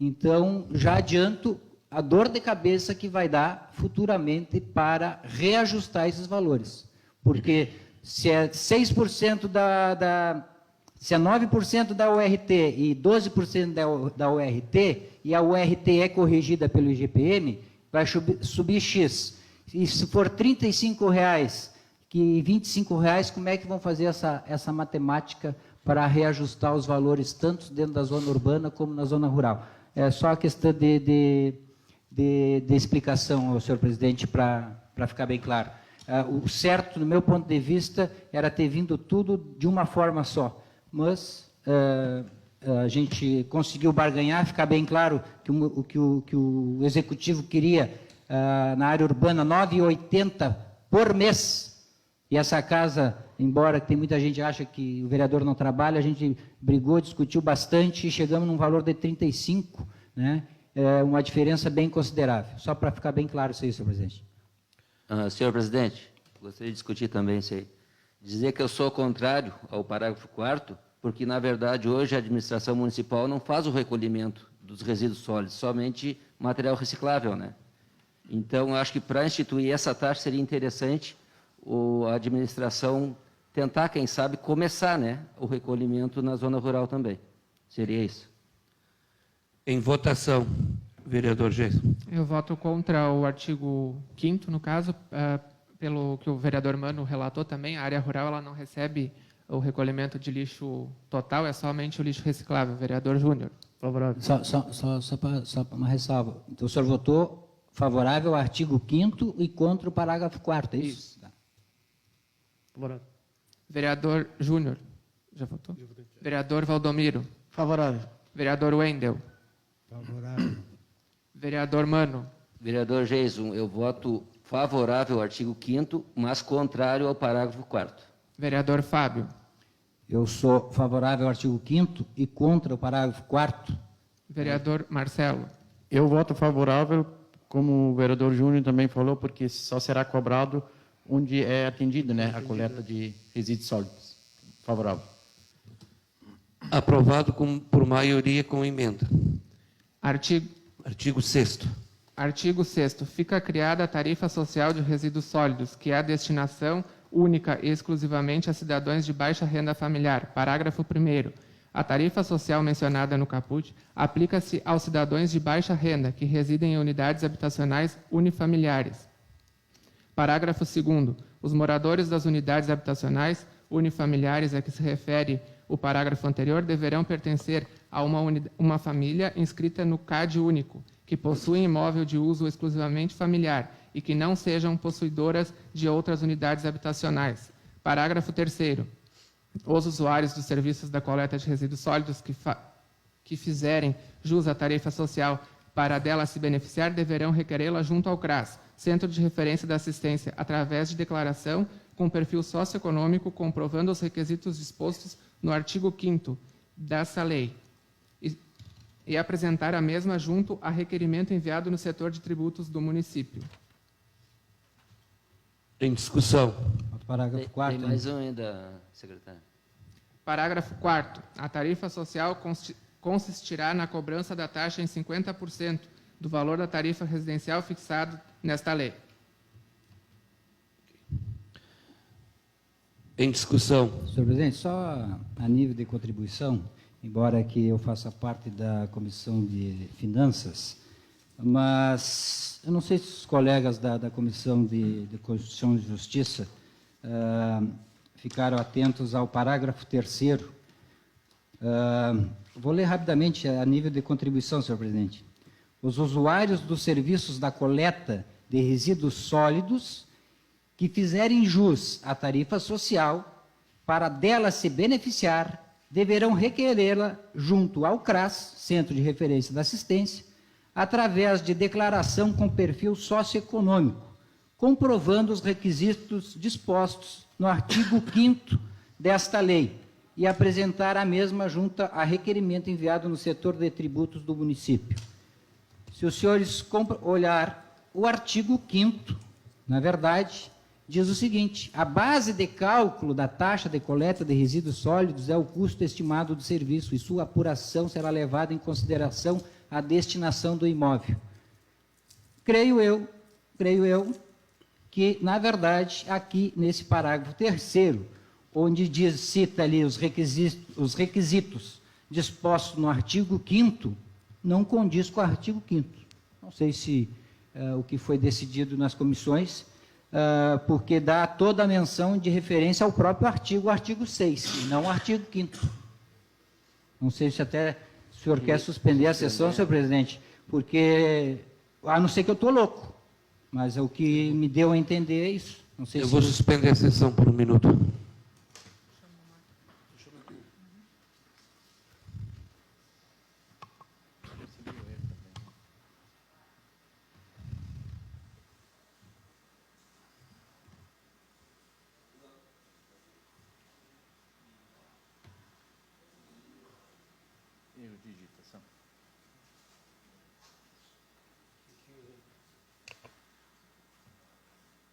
Speaker 3: Então, já adianto a dor de cabeça que vai dar futuramente para reajustar esses valores. Porque se é 6% se é 9% da URT e 12% da URT, e a URT é corrigida pelo IGPM, vai subir X. E se for R$ 35,00 e R$ 25,00, como é que vão fazer essa matemática para reajustar os valores, tanto dentro da zona urbana como na zona rural? É só a questão de explicação, senhor presidente, para ficar bem claro. O certo, no meu ponto de vista, era ter vindo tudo de uma forma só, mas a gente conseguiu barganhar, ficar bem claro que o executivo queria, na área urbana, R$ 9,80 por mês. E essa casa, embora tem muita gente que acha que o vereador não trabalha, a gente brigou, discutiu bastante e chegamos num valor de 35, né? É uma diferença bem considerável. Só para ficar bem claro isso aí, senhor presidente.
Speaker 7: Senhor presidente, gostaria de discutir também isso aí. Dizer que eu sou contrário ao parágrafo 4º, porque, na verdade, hoje a administração municipal não faz o recolhimento dos resíduos sólidos, somente material reciclável, né? Então, acho que para instituir essa taxa seria interessante a administração tentar, quem sabe, começar, né, o recolhimento na zona rural também. Seria isso.
Speaker 1: Em votação, vereador Geison.
Speaker 2: Eu voto contra o artigo 5º, no caso, pelo que o vereador Mano relatou também, a área rural ela não recebe o recolhimento de lixo total, é somente o lixo reciclável. Vereador Júnior.
Speaker 6: Favorável.
Speaker 3: Só para uma ressalva. Então, o senhor votou favorável ao artigo 5º e contra o parágrafo 4º, é isso? Tá.
Speaker 6: Favorável.
Speaker 2: Vereador Júnior. Já votou? Vereador Valdomiro.
Speaker 6: Favorável.
Speaker 2: Vereador Wendel.
Speaker 8: Favorável.
Speaker 2: Vereador Mano.
Speaker 7: Vereador Geison, eu voto favorável ao artigo 5º, mas contrário ao parágrafo 4º.
Speaker 2: Vereador Fábio.
Speaker 3: Eu sou favorável ao artigo 5º e contra o parágrafo 4º.
Speaker 2: Vereador Marcelo.
Speaker 6: Eu voto favorável, como o vereador Júnior também falou, porque só será cobrado onde é atendido, né, a coleta de resíduos sólidos. Favorável.
Speaker 1: Aprovado por maioria com emenda.
Speaker 2: Artigo
Speaker 1: Artigo 6º.
Speaker 2: Artigo 6º. Fica criada a tarifa social de resíduos sólidos, que é a destinação única e exclusivamente a cidadãos de baixa renda familiar. Parágrafo 1º. A tarifa social mencionada no caput aplica-se aos cidadãos de baixa renda que residem em unidades habitacionais unifamiliares. Parágrafo 2º. Os moradores das unidades habitacionais unifamiliares a que se refere o parágrafo anterior deverão pertencer a uma família inscrita no CAD único, que possui imóvel de uso exclusivamente familiar e que não sejam possuidoras de outras unidades habitacionais. Parágrafo 3º. Os usuários dos serviços da coleta de resíduos sólidos que fizerem jus à tarifa social para dela se beneficiar deverão requerê-la junto ao CRAS, Centro de Referência da Assistência, através de declaração com perfil socioeconômico, comprovando os requisitos dispostos no artigo 5º dessa lei, e apresentar a mesma junto a requerimento enviado no setor de tributos do município.
Speaker 1: Em discussão.
Speaker 3: Parágrafo
Speaker 7: Tem
Speaker 3: 4º.
Speaker 7: mais um ainda, secretário.
Speaker 2: Parágrafo 4º. A tarifa social consistirá na cobrança da taxa em 50% do valor da tarifa residencial fixado nesta lei.
Speaker 1: Em discussão.
Speaker 3: Senhor presidente, só a nível de contribuição, embora que eu faça parte da Comissão de Finanças, mas eu não sei se os colegas da Comissão de Constituição e Justiça ficaram atentos ao parágrafo 3º. Vou ler rapidamente a nível de contribuição, senhor presidente. Os usuários dos serviços da coleta de resíduos sólidos que fizerem jus à tarifa social para dela se beneficiar deverão requerê-la junto ao CRAS, Centro de Referência da Assistência, através de declaração com perfil socioeconômico, comprovando os requisitos dispostos no artigo 5º desta lei e apresentar a mesma junto a requerimento enviado no setor de tributos do município. Se os senhores olhar o artigo 5º, na verdade, diz o seguinte: a base de cálculo da taxa de coleta de resíduos sólidos é o custo estimado do serviço e sua apuração será levada em consideração a destinação do imóvel. Creio eu que, na verdade, aqui nesse parágrafo 3º, onde cita ali os requisitos dispostos no artigo 5º, não condiz com o artigo 5º. Não sei se o que foi decidido nas comissões, porque dá toda a menção de referência ao próprio artigo, o artigo 6, e não o artigo 5º. Não sei se até o senhor quer suspender a sessão, senhor presidente, porque, a não ser que eu estou louco, mas o que me deu a entender é isso. Não sei
Speaker 1: Eu vou suspender a sessão por um minuto.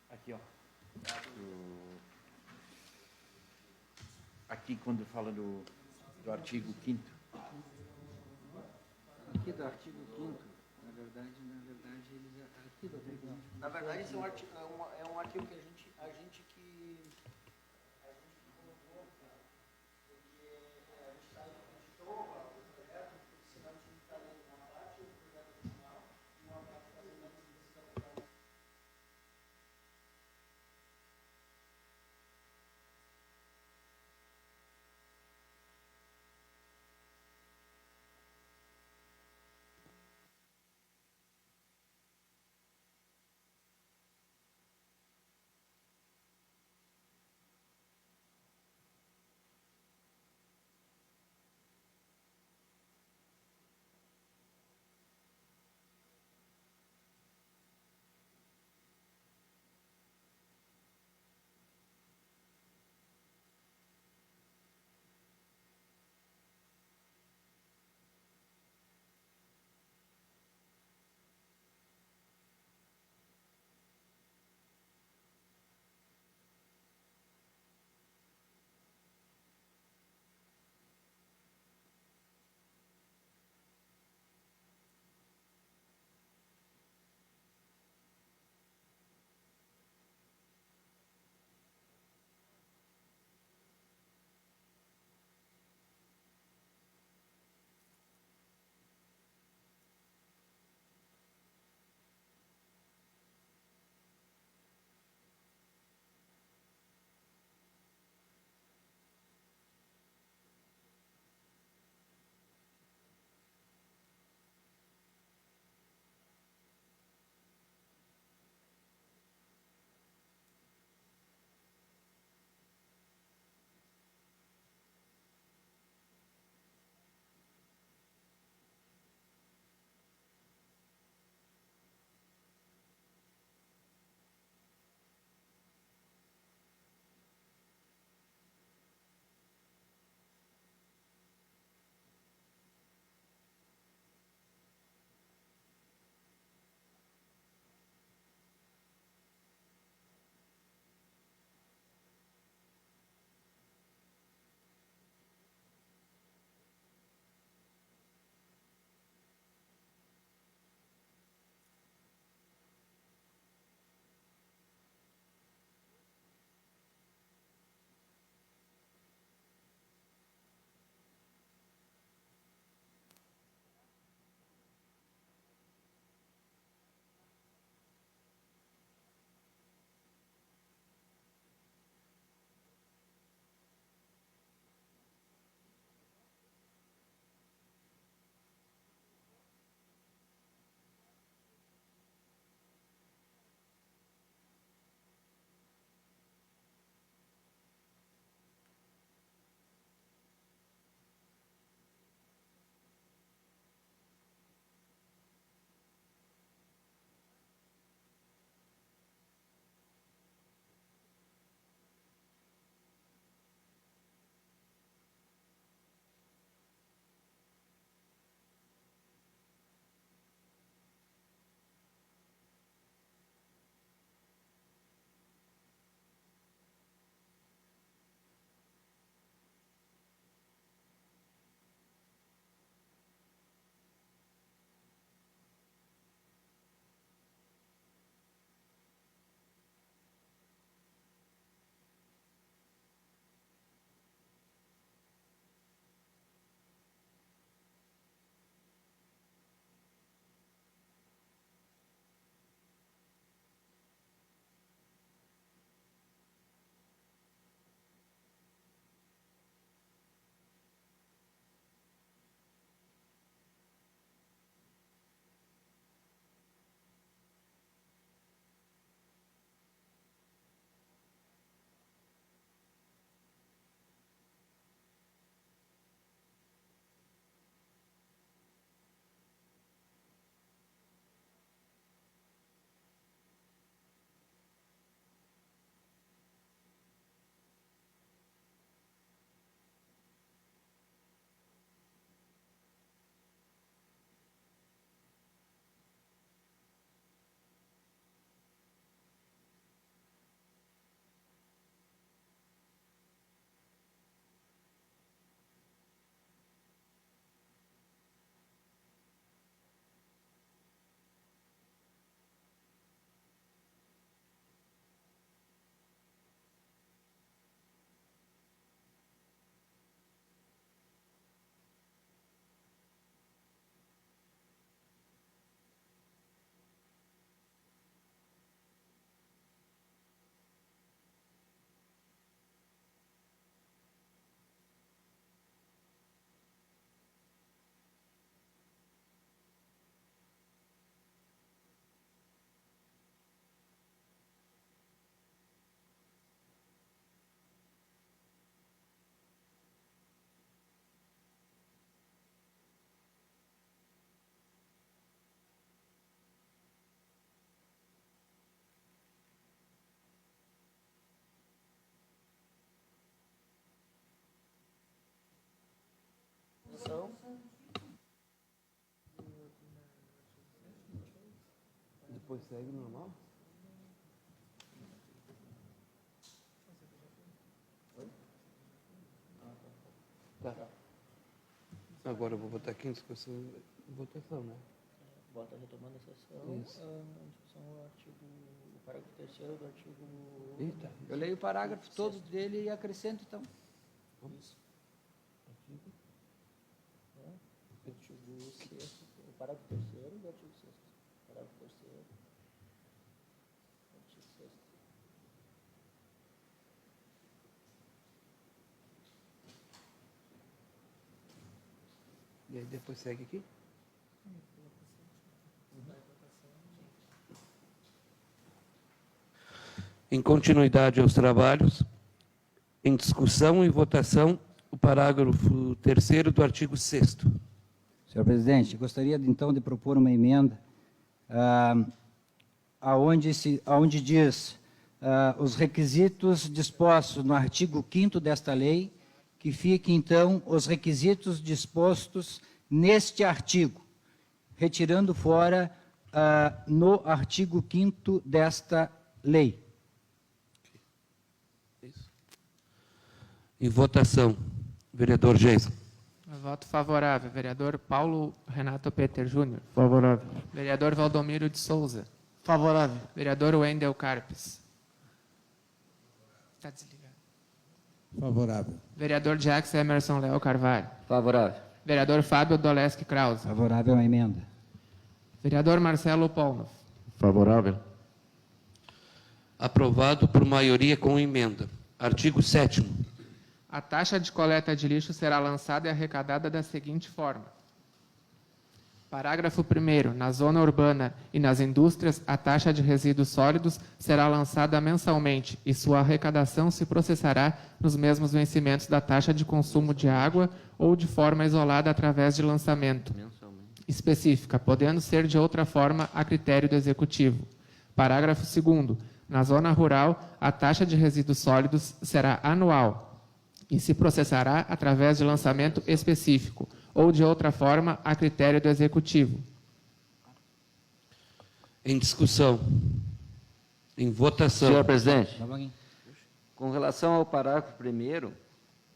Speaker 8: Aqui, ó. Aqui, quando fala do artigo 5º.
Speaker 3: Aqui do artigo 5º, na verdade, aqui do artigo 5º. Na verdade, esse é um artigo que a gente que colocou, porque a gente está editou o projeto, porque senão a gente está lendo uma parte do projeto original e uma parte fazendo a modificação.
Speaker 1: depois segue normal? Tá. Agora eu vou botar aqui em discussão, votação, né?
Speaker 9: Bota retomando a sessão,
Speaker 1: Isso.
Speaker 9: discussão do artigo, o parágrafo 3º do artigo...
Speaker 1: Eita.
Speaker 3: Eu leio o parágrafo todo dele e acrescento, então.
Speaker 9: Isso. Artigo 6º, o parágrafo 3º do artigo 6º. Parágrafo 3º, artigo 6º.
Speaker 1: E aí depois segue aqui? Em continuidade aos trabalhos, em discussão e votação, o parágrafo 3º do artigo 6º.
Speaker 3: Senhor presidente, gostaria então de propor uma emenda aonde diz os requisitos dispostos no artigo 5º desta lei, que fique então os requisitos dispostos neste artigo, retirando fora no artigo 5º desta lei.
Speaker 1: Em votação, vereador Geison.
Speaker 2: Voto favorável. Vereador Paulo Renato Peter Júnior.
Speaker 6: Favorável.
Speaker 2: Vereador Valdomiro de Souza.
Speaker 6: Favorável.
Speaker 2: Vereador Wendel Carpes. Está desligado.
Speaker 5: Favorável.
Speaker 2: Vereador Jacques Emerson Léo Carvalho.
Speaker 7: Favorável.
Speaker 2: Vereador Fábio Doleschi Krause.
Speaker 3: Favorável à emenda.
Speaker 2: Vereador Marcelo Polnoff.
Speaker 6: Favorável.
Speaker 1: Aprovado por maioria com emenda. Artigo 7º.
Speaker 2: A taxa de coleta de lixo será lançada e arrecadada da seguinte forma. Parágrafo 1º. Na zona urbana e nas indústrias, a taxa de resíduos sólidos será lançada mensalmente e sua arrecadação se processará nos mesmos vencimentos da taxa de consumo de água ou de forma isolada através de lançamento específica, podendo ser de outra forma a critério do Executivo. Parágrafo 2º. Na zona rural, a taxa de resíduos sólidos será anual e se processará através de lançamento específico ou de outra forma a critério do Executivo.
Speaker 1: Em discussão. Em votação.
Speaker 7: Senhor presidente,
Speaker 3: Tá bom?
Speaker 7: com relação ao parágrafo 1º,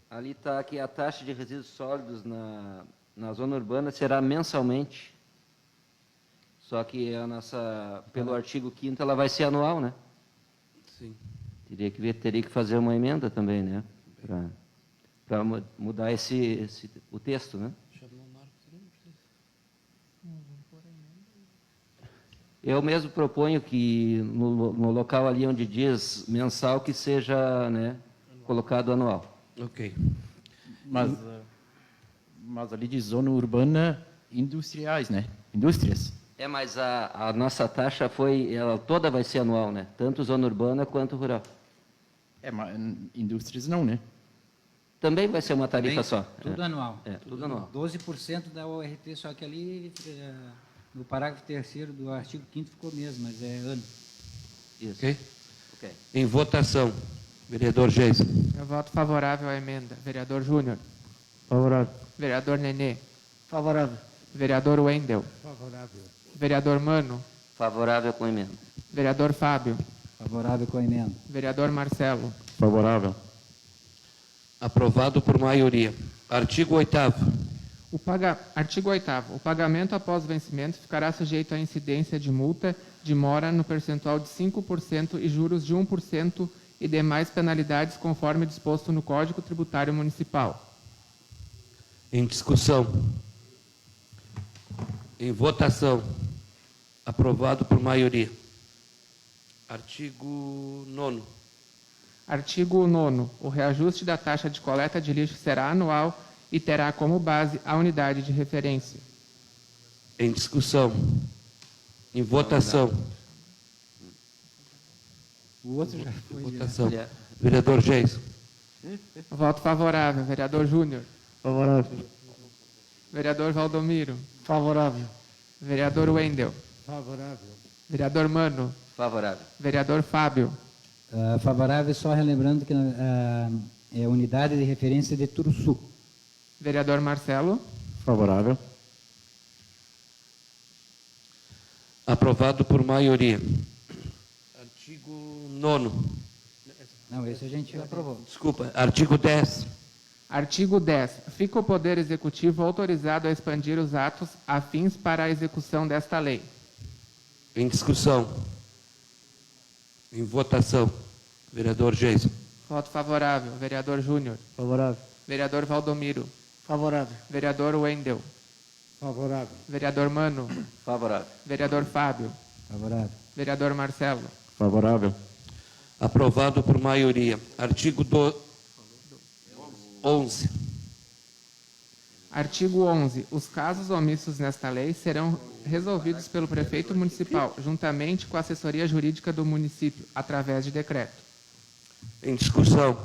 Speaker 7: ali está que a taxa de resíduos sólidos na zona urbana será mensalmente. Só que pelo artigo 5º, ela vai ser anual, né?
Speaker 1: Sim.
Speaker 7: Teria que fazer uma emenda também, né? Para mudar o texto, né? Eu mesmo proponho que no local ali onde diz mensal que seja, né, colocado anual.
Speaker 1: Ok.
Speaker 8: Mas ali de zona urbana industriais, né? Indústrias.
Speaker 7: Mas a nossa taxa ela toda vai ser anual, né? Tanto zona urbana quanto rural.
Speaker 8: Mas indústrias não, né?
Speaker 7: Também vai ser uma tarifa só.
Speaker 3: Tudo anual.
Speaker 7: Tudo anual.
Speaker 3: 12% da ORT, só que ali no parágrafo 3º do artigo 5º ficou mesmo, mas é ano.
Speaker 7: Isso.
Speaker 1: Ok?
Speaker 7: Ok.
Speaker 1: Em votação. Vereador Geison.
Speaker 2: Eu voto favorável à emenda. Vereador Júnior.
Speaker 6: Favorável.
Speaker 2: Vereador Nenê.
Speaker 6: Favorável.
Speaker 2: Vereador Wendel.
Speaker 5: Favorável.
Speaker 2: Vereador Mano.
Speaker 7: Favorável com emenda.
Speaker 2: Vereador Fábio.
Speaker 3: Favorável com a emenda.
Speaker 2: Vereador Marcelo.
Speaker 6: Favorável.
Speaker 1: Aprovado por maioria. Artigo 8º.
Speaker 2: Artigo 8º. O pagamento após vencimento ficará sujeito à incidência de multa de mora no percentual de 5% e juros de 1% e demais penalidades conforme disposto no Código Tributário Municipal.
Speaker 1: Em discussão. Em votação. Aprovado por maioria. Artigo 9º.
Speaker 2: Artigo 9º. O reajuste da taxa de coleta de lixo será anual e terá como base a unidade de referência.
Speaker 1: Em discussão. Em votação.
Speaker 3: O outro já foi.
Speaker 1: Votação. Vereador Geison.
Speaker 2: Voto favorável. Vereador Júnior.
Speaker 6: Favorável.
Speaker 2: Vereador Valdomiro.
Speaker 6: Favorável.
Speaker 2: Vereador Wendel.
Speaker 5: Favorável.
Speaker 2: Vereador Mano.
Speaker 7: Favorável.
Speaker 2: Vereador Fábio.
Speaker 3: Favorável, só relembrando que é unidade de referência de Turuçu.
Speaker 2: Vereador Marcelo.
Speaker 6: Favorável.
Speaker 1: Aprovado por maioria. Artigo 9º.
Speaker 3: Não, esse a gente aprovou.
Speaker 1: Desculpa, artigo 10.
Speaker 2: Artigo 10. Fica o Poder Executivo autorizado a expandir os atos afins para a execução desta lei.
Speaker 1: Em discussão. Em votação. Vereador Geison.
Speaker 2: Voto favorável. Vereador Júnior.
Speaker 9: Favorável.
Speaker 2: Vereador Valdomiro.
Speaker 9: Favorável.
Speaker 2: Vereador Wendel.
Speaker 9: Favorável.
Speaker 2: Vereador Mano.
Speaker 7: Favorável.
Speaker 2: Vereador Fábio.
Speaker 3: Favorável.
Speaker 2: Vereador Marcelo.
Speaker 8: Favorável.
Speaker 1: Aprovado por maioria. Artigo 11.
Speaker 2: Artigo 11. Os casos omissos nesta lei serão resolvidos pelo prefeito municipal, juntamente com a assessoria jurídica do município, através de decreto.
Speaker 1: Em discussão.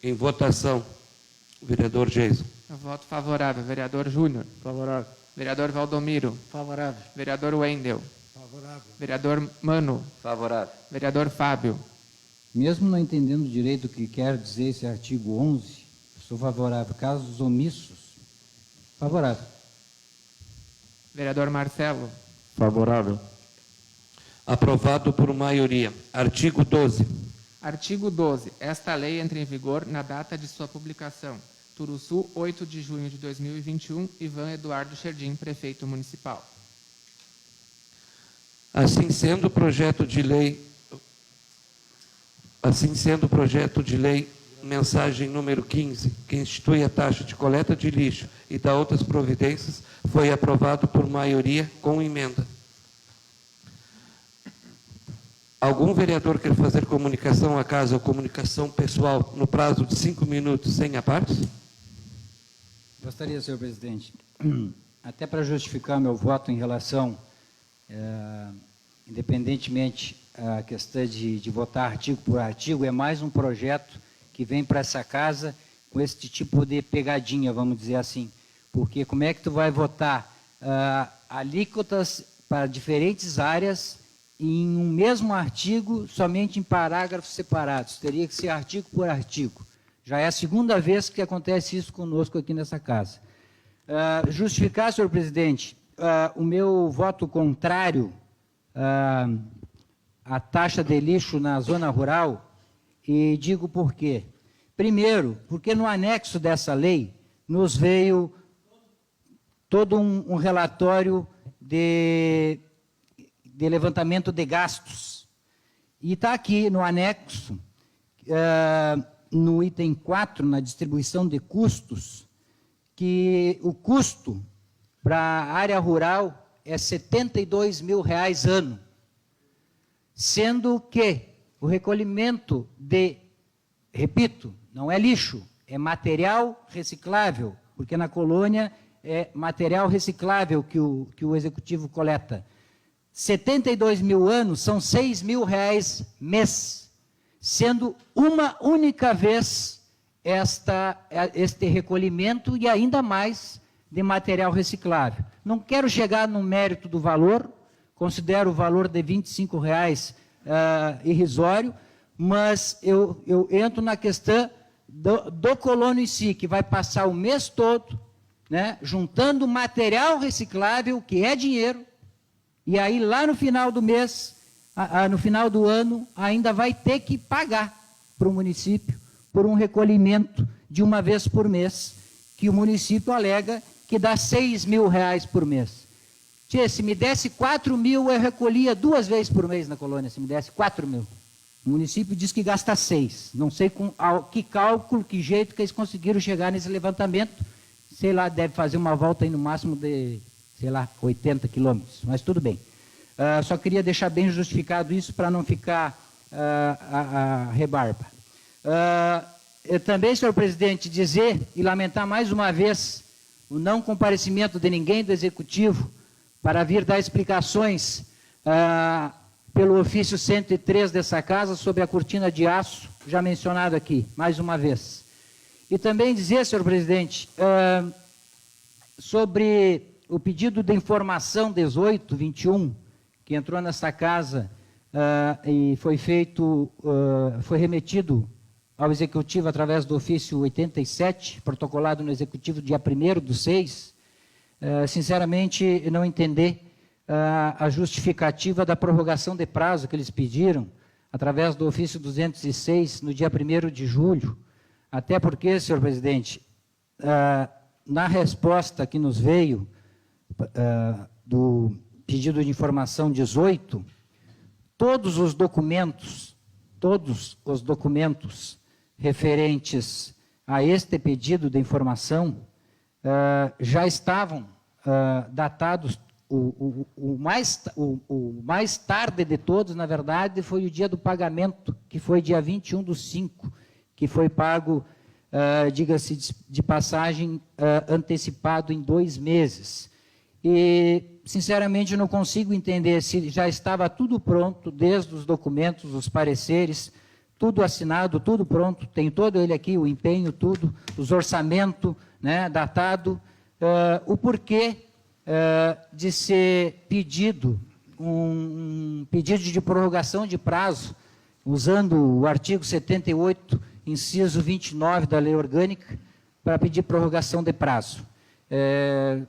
Speaker 1: Em votação. Vereador Geison.
Speaker 2: Voto favorável. Vereador Júnior.
Speaker 9: Favorável.
Speaker 2: Vereador Valdomiro.
Speaker 9: Favorável.
Speaker 2: Vereador Wendel.
Speaker 9: Favorável.
Speaker 2: Vereador Mano.
Speaker 7: Favorável.
Speaker 2: Vereador Fábio.
Speaker 3: Mesmo não entendendo direito o que quer dizer esse artigo 11, sou favorável. Casos omissos, favorável.
Speaker 2: Vereador Marcelo.
Speaker 8: Favorável.
Speaker 1: Aprovado por maioria. Artigo 12.
Speaker 2: Artigo 12. Esta lei entra em vigor na data de sua publicação. Turuçu, 8 de junho de 2021. Ivan Eduardo Scherdim, prefeito municipal.
Speaker 1: Assim sendo o projeto de lei, mensagem número 15, que institui a taxa de coleta de lixo e da outras providências, foi aprovado por maioria com emenda. Algum vereador quer fazer comunicação à casa ou comunicação pessoal no prazo de 5 minutos sem a parte?
Speaker 3: Gostaria, senhor presidente, até para justificar meu voto em relação, independentemente a questão de votar artigo por artigo, é mais um projeto que vem para essa casa com esse tipo de pegadinha, vamos dizer assim. Porque como é que tu vai votar alíquotas para diferentes áreas em um mesmo artigo, somente em parágrafos separados? Teria que ser artigo por artigo. Já é a segunda vez que acontece isso conosco aqui nessa casa. Justificar, senhor presidente, o meu voto contrário à taxa de lixo na zona rural, e digo por quê. Primeiro, porque no anexo dessa lei nos veio todo um relatório de levantamento de gastos. E está aqui no anexo, no item 4, na distribuição de custos, que o custo para a área rural é R$ 72 mil ano, sendo que o recolhimento repito, não é lixo, é material reciclável, porque na colônia é material reciclável que o executivo coleta. 72 mil anos são R$ 6 mil mês, sendo uma única vez este recolhimento e ainda mais de material reciclável. Não quero chegar no mérito do valor, considero o valor de R$ 25 irrisório, mas eu entro na questão do colono em si, que vai passar o mês todo, né, juntando material reciclável, que é dinheiro, e aí lá no final do mês, no final do ano, ainda vai ter que pagar para o município por um recolhimento de uma vez por mês, que o município alega que dá R$ 6 mil por mês. Tchê, se me desse 4 mil, eu recolhia 2 vezes por mês na colônia, se me desse 4 mil. O município diz que gasta 6. Não sei com que cálculo, que jeito que eles conseguiram chegar nesse levantamento. Sei lá, deve fazer uma volta aí no máximo de, sei lá, 80 quilômetros, mas tudo bem. Só queria deixar bem justificado isso para não ficar a rebarba. Eu também, senhor presidente, dizer e lamentar mais uma vez o não comparecimento de ninguém do Executivo para vir dar explicações pelo ofício 103 dessa casa sobre a cortina de aço, já mencionado aqui, mais uma vez. E também dizer, senhor presidente, sobre o pedido de informação 1821, que entrou nessa casa e foi remetido ao Executivo através do ofício 87, protocolado no Executivo dia 1º do 6, sinceramente, não entender
Speaker 4: a justificativa da prorrogação de prazo que eles pediram, através do ofício 206, no dia 1º de julho, até porque, senhor presidente, na resposta que nos veio do pedido de informação 18, todos os documentos referentes a este pedido de informação já estavam datados. O mais tarde de todos, na verdade, foi o dia do pagamento, que foi dia 21/5, que foi pago, diga-se de passagem, antecipado em 2 meses. E, sinceramente, não consigo entender se já estava tudo pronto, desde os documentos, os pareceres, tudo assinado, tudo pronto, tem todo ele aqui, o empenho, tudo, os orçamentos, né, datado, o porquê de ser pedido um pedido de prorrogação de prazo, usando o artigo 78, inciso 29 da Lei Orgânica, para pedir prorrogação de prazo.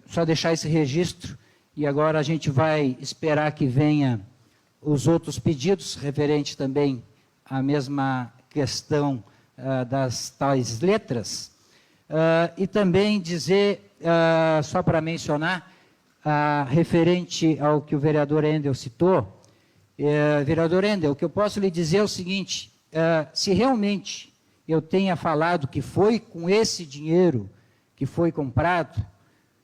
Speaker 4: Só deixar esse registro, e agora a gente vai esperar que venha os outros pedidos, referente também à mesma questão das tais letras, e também dizer, só para mencionar, referente ao que o vereador Endel citou, vereador Endel, o que eu posso lhe dizer é o seguinte, se realmente eu tenha falado que foi com esse dinheiro que foi comprado,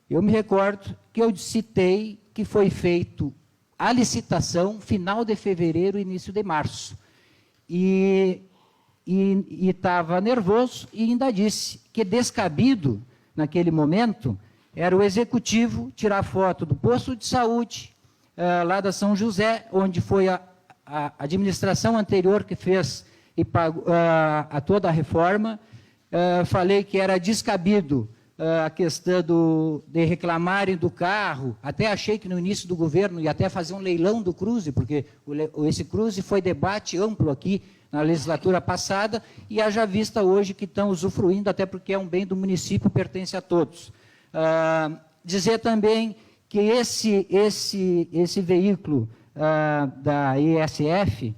Speaker 4: eu me recordo que eu citei que foi feito a licitação final de fevereiro, início de março, e estava nervoso e ainda disse que descabido, naquele momento, era o executivo tirar foto do posto de saúde, lá da São José, onde foi a administração anterior que fez e pagou toda a reforma. Falei que era descabido a questão de reclamarem do carro, até achei que no início do governo ia até fazer um leilão do Cruze, porque esse Cruze foi debate amplo aqui na legislatura passada, e haja vista hoje que estão usufruindo, até porque é um bem do município, pertence a todos. Dizer também que esse veículo da ESF,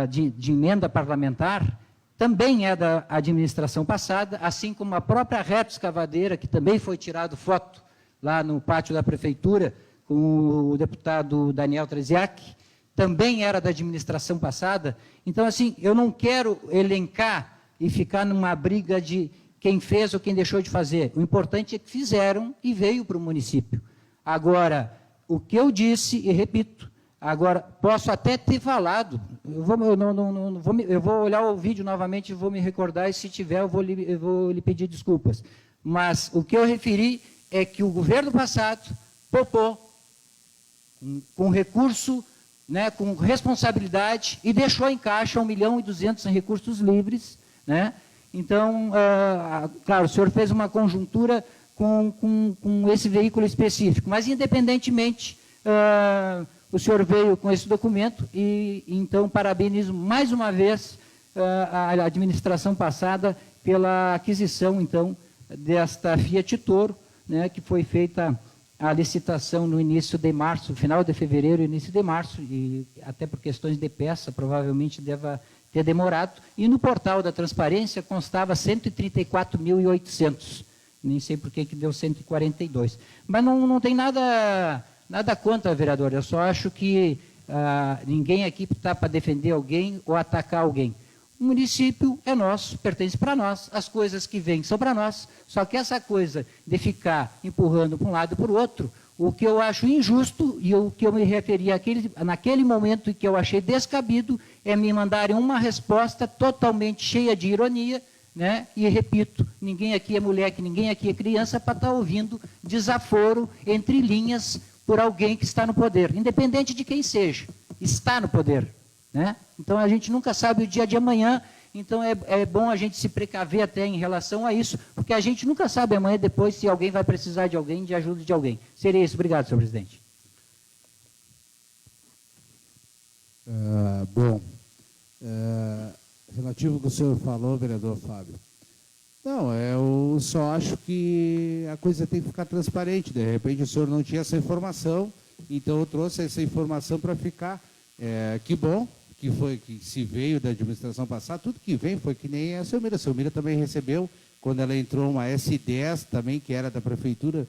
Speaker 4: de emenda parlamentar, também é da administração passada, assim como a própria reta escavadeira, que também foi tirado foto lá no pátio da prefeitura, com o deputado Daniel Treziak, também era da administração passada. Então, assim, eu não quero elencar e ficar numa briga de quem fez ou quem deixou de fazer. O importante é que fizeram e veio para o município. Agora, o que eu disse, e repito, agora, posso até ter falado, eu vou olhar o vídeo novamente e vou me recordar, e se tiver eu vou lhe pedir desculpas. Mas o que eu referi é que o governo passado popou com recurso, né, com responsabilidade, e deixou em caixa 1.200.000 em recursos livres, né? Então, claro, o senhor fez uma conjuntura com esse veículo específico, mas, independentemente, o senhor veio com esse documento e, então, parabenizo mais uma vez a administração passada pela aquisição, então, desta Fiat Toro, né, que foi feita a licitação no início de março, final de fevereiro, início de março, e até por questões de peça, provavelmente deva ter demorado, e no portal da transparência constava 134.800, nem sei por que deu 142. Mas não tem nada contra, vereador, eu só acho que ninguém aqui está para defender alguém ou atacar alguém. O município é nosso, pertence para nós, as coisas que vêm são para nós, só que essa coisa de ficar empurrando para um lado e para o outro, o que eu acho injusto, e o que eu me referi naquele momento e que eu achei descabido, é me mandarem uma resposta totalmente cheia de ironia, né? E repito, ninguém aqui é moleque, ninguém aqui é criança para estar ouvindo desaforo entre linhas por alguém que está no poder, independente de quem seja, está no poder, né? Então, a gente nunca sabe o dia de amanhã, então é bom a gente se precaver até em relação a isso, porque a gente nunca sabe amanhã depois se alguém vai precisar de alguém, de ajuda de alguém. Seria isso. Obrigado, senhor presidente.
Speaker 5: Relativo ao que o senhor falou, vereador Fábio, não, eu só acho que a coisa tem que ficar transparente. De repente o senhor não tinha essa informação Então, eu trouxe essa informação para ficar. Que bom que foi que se veio da administração passada, tudo que vem foi que nem a Selmira. A Selmira também recebeu, quando ela entrou, uma S10 também, que era da prefeitura,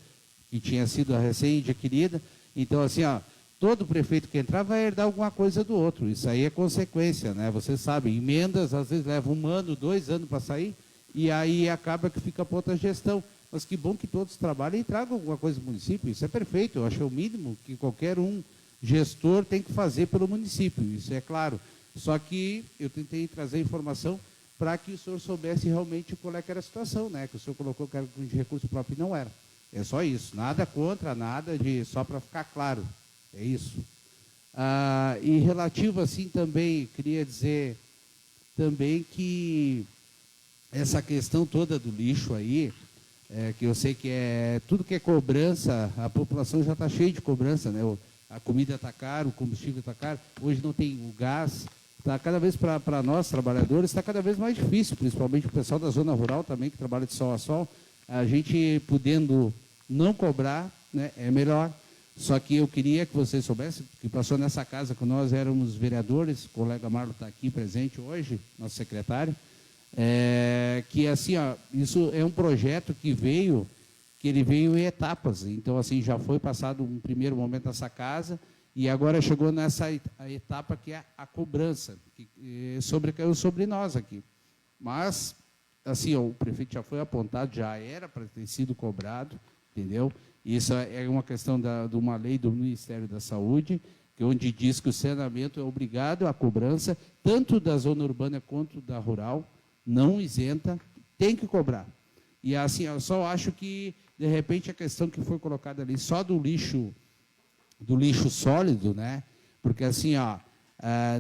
Speaker 5: que tinha sido recém-adquirida. Então, assim, ó, todo prefeito que entrar vai herdar alguma coisa do outro. Isso aí é consequência, né? Vocês sabem, emendas às vezes levam 1 ano, 2 anos para sair, e aí acaba que fica para outra gestão. Mas que bom que todos trabalhem e tragam alguma coisa do município. Isso é perfeito. Eu acho que é o mínimo que qualquer gestor tem que fazer pelo município. Isso é claro. Só que eu tentei trazer informação para que o senhor soubesse realmente qual é que era a situação, né? Que o senhor colocou que era de recurso próprio e não era. É só isso. Nada contra, nada de... Só para ficar claro. É isso. E relativo assim também, queria dizer também que essa questão toda do lixo aí, que eu sei que tudo que é cobrança, a população já está cheia de cobrança, né? A comida está cara, o combustível está caro, hoje não tem o gás, está cada vez para nós, trabalhadores, está cada vez mais difícil, principalmente o pessoal da zona rural também, que trabalha de sol a sol, a gente podendo não cobrar, né, é melhor. Só que eu queria que vocês soubessem, que passou nessa casa que nós éramos vereadores, o colega Marlon está aqui presente hoje, nosso secretário, que assim, ó, isso é um projeto que ele veio em etapas. Então, assim, já foi passado um primeiro momento nessa casa e agora chegou nessa etapa que é a cobrança, que sobrecaiu sobre nós aqui. Mas, assim, ó, o prefeito já foi apontado, já era para ter sido cobrado, entendeu? Isso é uma questão de uma lei do Ministério da Saúde, onde diz que o saneamento é obrigado à cobrança, tanto da zona urbana quanto da rural, não isenta, tem que cobrar. E assim, eu só acho que, de repente, a questão que foi colocada ali, só do lixo sólido, né? Porque assim, ó,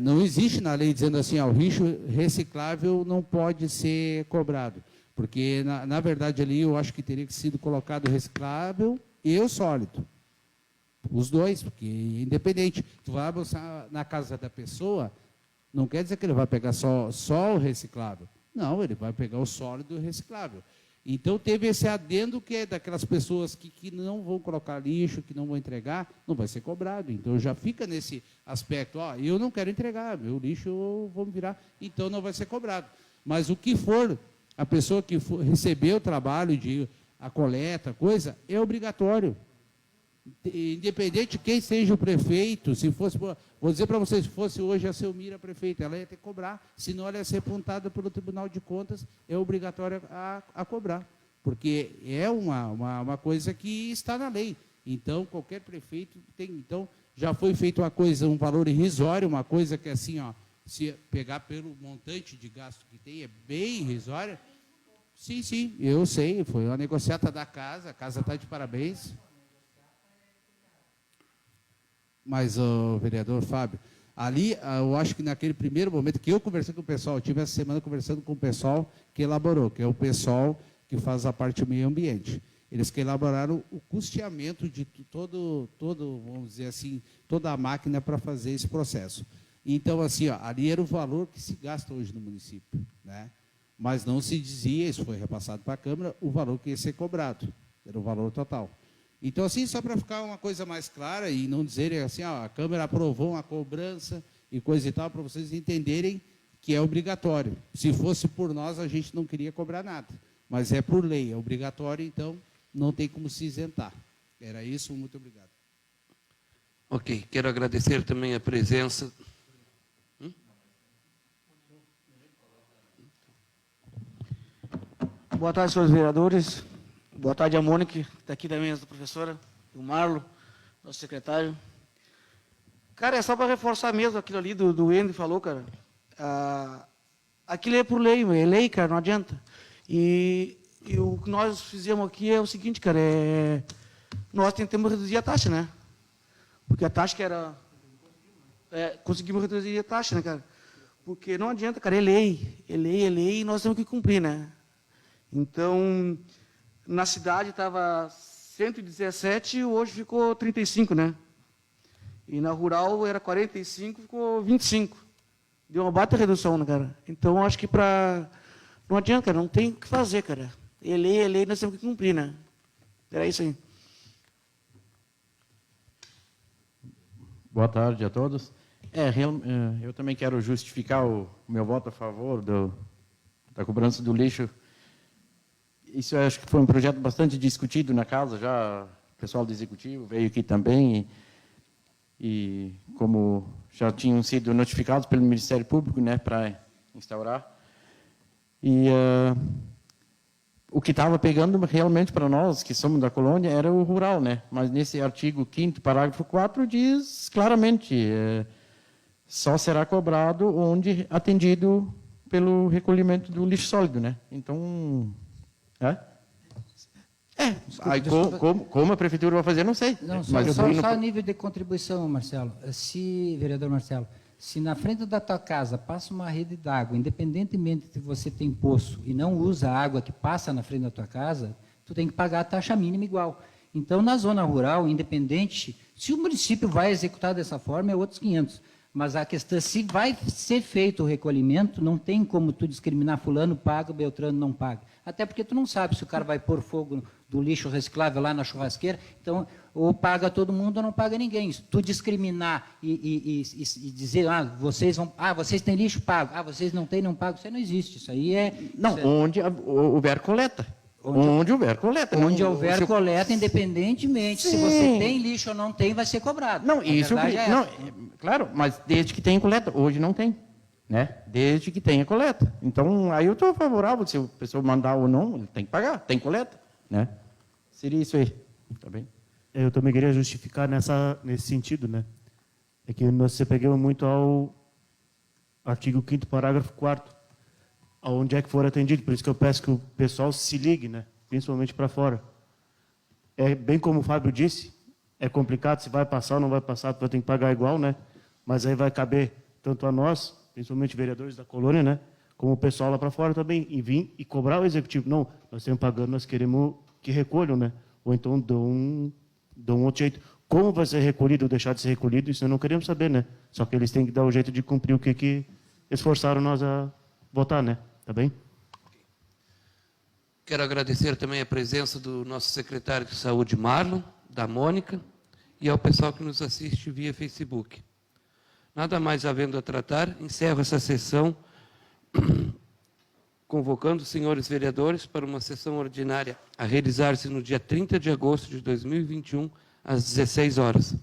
Speaker 5: não existe na lei dizendo assim, ó, o lixo reciclável não pode ser cobrado. Porque, na verdade, ali eu acho que teria que sido colocado o reciclável e o sólido. Os dois, porque independente. Tu vai almoçar na casa da pessoa, não quer dizer que ele vai pegar só o reciclável. Não, ele vai pegar o sólido e o reciclável. Então, teve esse adendo que é daquelas pessoas que não vão colocar lixo, que não vão entregar, não vai ser cobrado. Então, já fica nesse aspecto, ó, eu não quero entregar, meu lixo eu vou me virar, então não vai ser cobrado. Mas o que for, a pessoa que receber o trabalho de a coleta, coisa, é obrigatório. Independente de quem seja o prefeito, se fosse, vou dizer para vocês, se fosse hoje a Selmira prefeita, ela ia ter que cobrar, senão ela ia ser apontada pelo Tribunal de Contas, é obrigatório a cobrar, porque é uma coisa que está na lei. Então, qualquer prefeito tem. Então, já foi feita uma coisa, um valor irrisório, uma coisa que assim, ó, se pegar pelo montante de gasto que tem, é bem irrisória. Sim, eu sei, foi uma negociata da casa, a casa está de parabéns. Mas, vereador Fábio, ali, eu acho que naquele primeiro momento que eu conversei com o pessoal, eu tive essa semana conversando com o pessoal que elaborou, que é o pessoal que faz a parte do meio ambiente. Eles que elaboraram o custeamento de todo, vamos dizer assim, toda a máquina para fazer esse processo. Então, assim, ó, ali era o valor que se gasta hoje no município, né? Mas não se dizia, isso foi repassado para a Câmara, o valor que ia ser cobrado, era o valor total. Então, assim, só para ficar uma coisa mais clara e não dizerem assim, ó, a Câmara aprovou uma cobrança e coisa e tal, para vocês entenderem que é obrigatório. Se fosse por nós, a gente não queria cobrar nada. Mas é por lei, é obrigatório, então não tem como se isentar. Era isso, muito obrigado.
Speaker 1: Ok, quero agradecer também a presença...
Speaker 10: Boa tarde, senhores vereadores. Boa tarde a Mônica, que está aqui também, a professora, o Marlo, nosso secretário. Cara, é só para reforçar mesmo aquilo ali do Endo falou, cara. Aquilo é por lei, é lei, cara, não adianta. E o que nós fizemos aqui é o seguinte, cara, nós tentamos reduzir a taxa, né? Porque a taxa que era... conseguimos reduzir a taxa, né, cara? Porque não adianta, cara, é lei, e nós temos que cumprir, né? Então, na cidade estava 117, hoje ficou 35, né? E na rural era 45, ficou 25. Deu uma baita redução, né, cara? Então, acho que não adianta, cara, não tem o que fazer, cara. É lei, nós temos que cumprir, né? Era isso aí.
Speaker 8: Boa tarde a todos. Eu também quero justificar o meu voto a favor da cobrança do lixo. Isso eu acho que foi um projeto bastante discutido na casa, já o pessoal do Executivo veio aqui também, e como já tinham sido notificados pelo Ministério Público, né, para instaurar. E o que estava pegando realmente para nós, que somos da colônia, era o rural, né? Mas nesse artigo 5º, parágrafo 4, diz claramente, só será cobrado onde atendido pelo recolhimento do lixo sólido, né? Então, aí, como a prefeitura vai fazer, não sei.
Speaker 3: Não,
Speaker 8: mas
Speaker 3: só a nível de contribuição, Marcelo. Vereador Marcelo, se na frente da tua casa passa uma rede d'água, independentemente se você tem poço e não usa a água que passa na frente da tua casa, tu tem que pagar a taxa mínima igual. Então, na zona rural, independente, se o município vai executar dessa forma, é outros 500. Mas a questão, se vai ser feito o recolhimento, não tem como tu discriminar fulano paga, Beltrano não paga. Até porque tu não sabe se o cara vai pôr fogo do lixo reciclável lá na churrasqueira, então ou paga todo mundo ou não paga ninguém. Se tu discriminar e dizer, vocês têm lixo, pago, vocês não têm, não pago, isso aí não existe. Isso aí é...
Speaker 8: Não, onde houver coleta. Onde houver coleta.
Speaker 3: Onde houver coleta, independentemente se você tem lixo ou não tem, vai ser cobrado.
Speaker 8: Não, isso claro, mas desde que tenha coleta. Hoje não tem, né? Desde que tenha coleta. Então, aí eu estou favorável, se a pessoa mandar ou não, ele tem que pagar, tem coleta, né? Seria isso aí, tá bem?
Speaker 6: Eu também queria justificar nesse sentido, né? É que nós se pegamos muito ao artigo 5º, parágrafo 4º, aonde é que for atendido. Por isso que eu peço que o pessoal se ligue, né? Principalmente para fora. É bem como o Fábio disse, é complicado, se vai passar ou não vai passar, tu vai ter que pagar igual, né? Mas aí vai caber tanto a nós, principalmente vereadores da colônia, né? Como o pessoal lá para fora também, e vir e cobrar o executivo. Não, nós estamos pagando, nós queremos que recolham, né? Ou então dão um outro jeito. Como vai ser recolhido ou deixar de ser recolhido, isso nós não queremos saber, né? Só que eles têm que dar o jeito de cumprir o que esforçaram nós a votar, né? Tá bem?
Speaker 1: Quero agradecer também a presença do nosso secretário de Saúde, Marlon, da Mônica, e ao pessoal que nos assiste via Facebook. Nada mais havendo a tratar, encerro essa sessão, convocando os senhores vereadores para uma sessão ordinária a realizar-se no dia 30 de agosto de 2021, às 16 horas.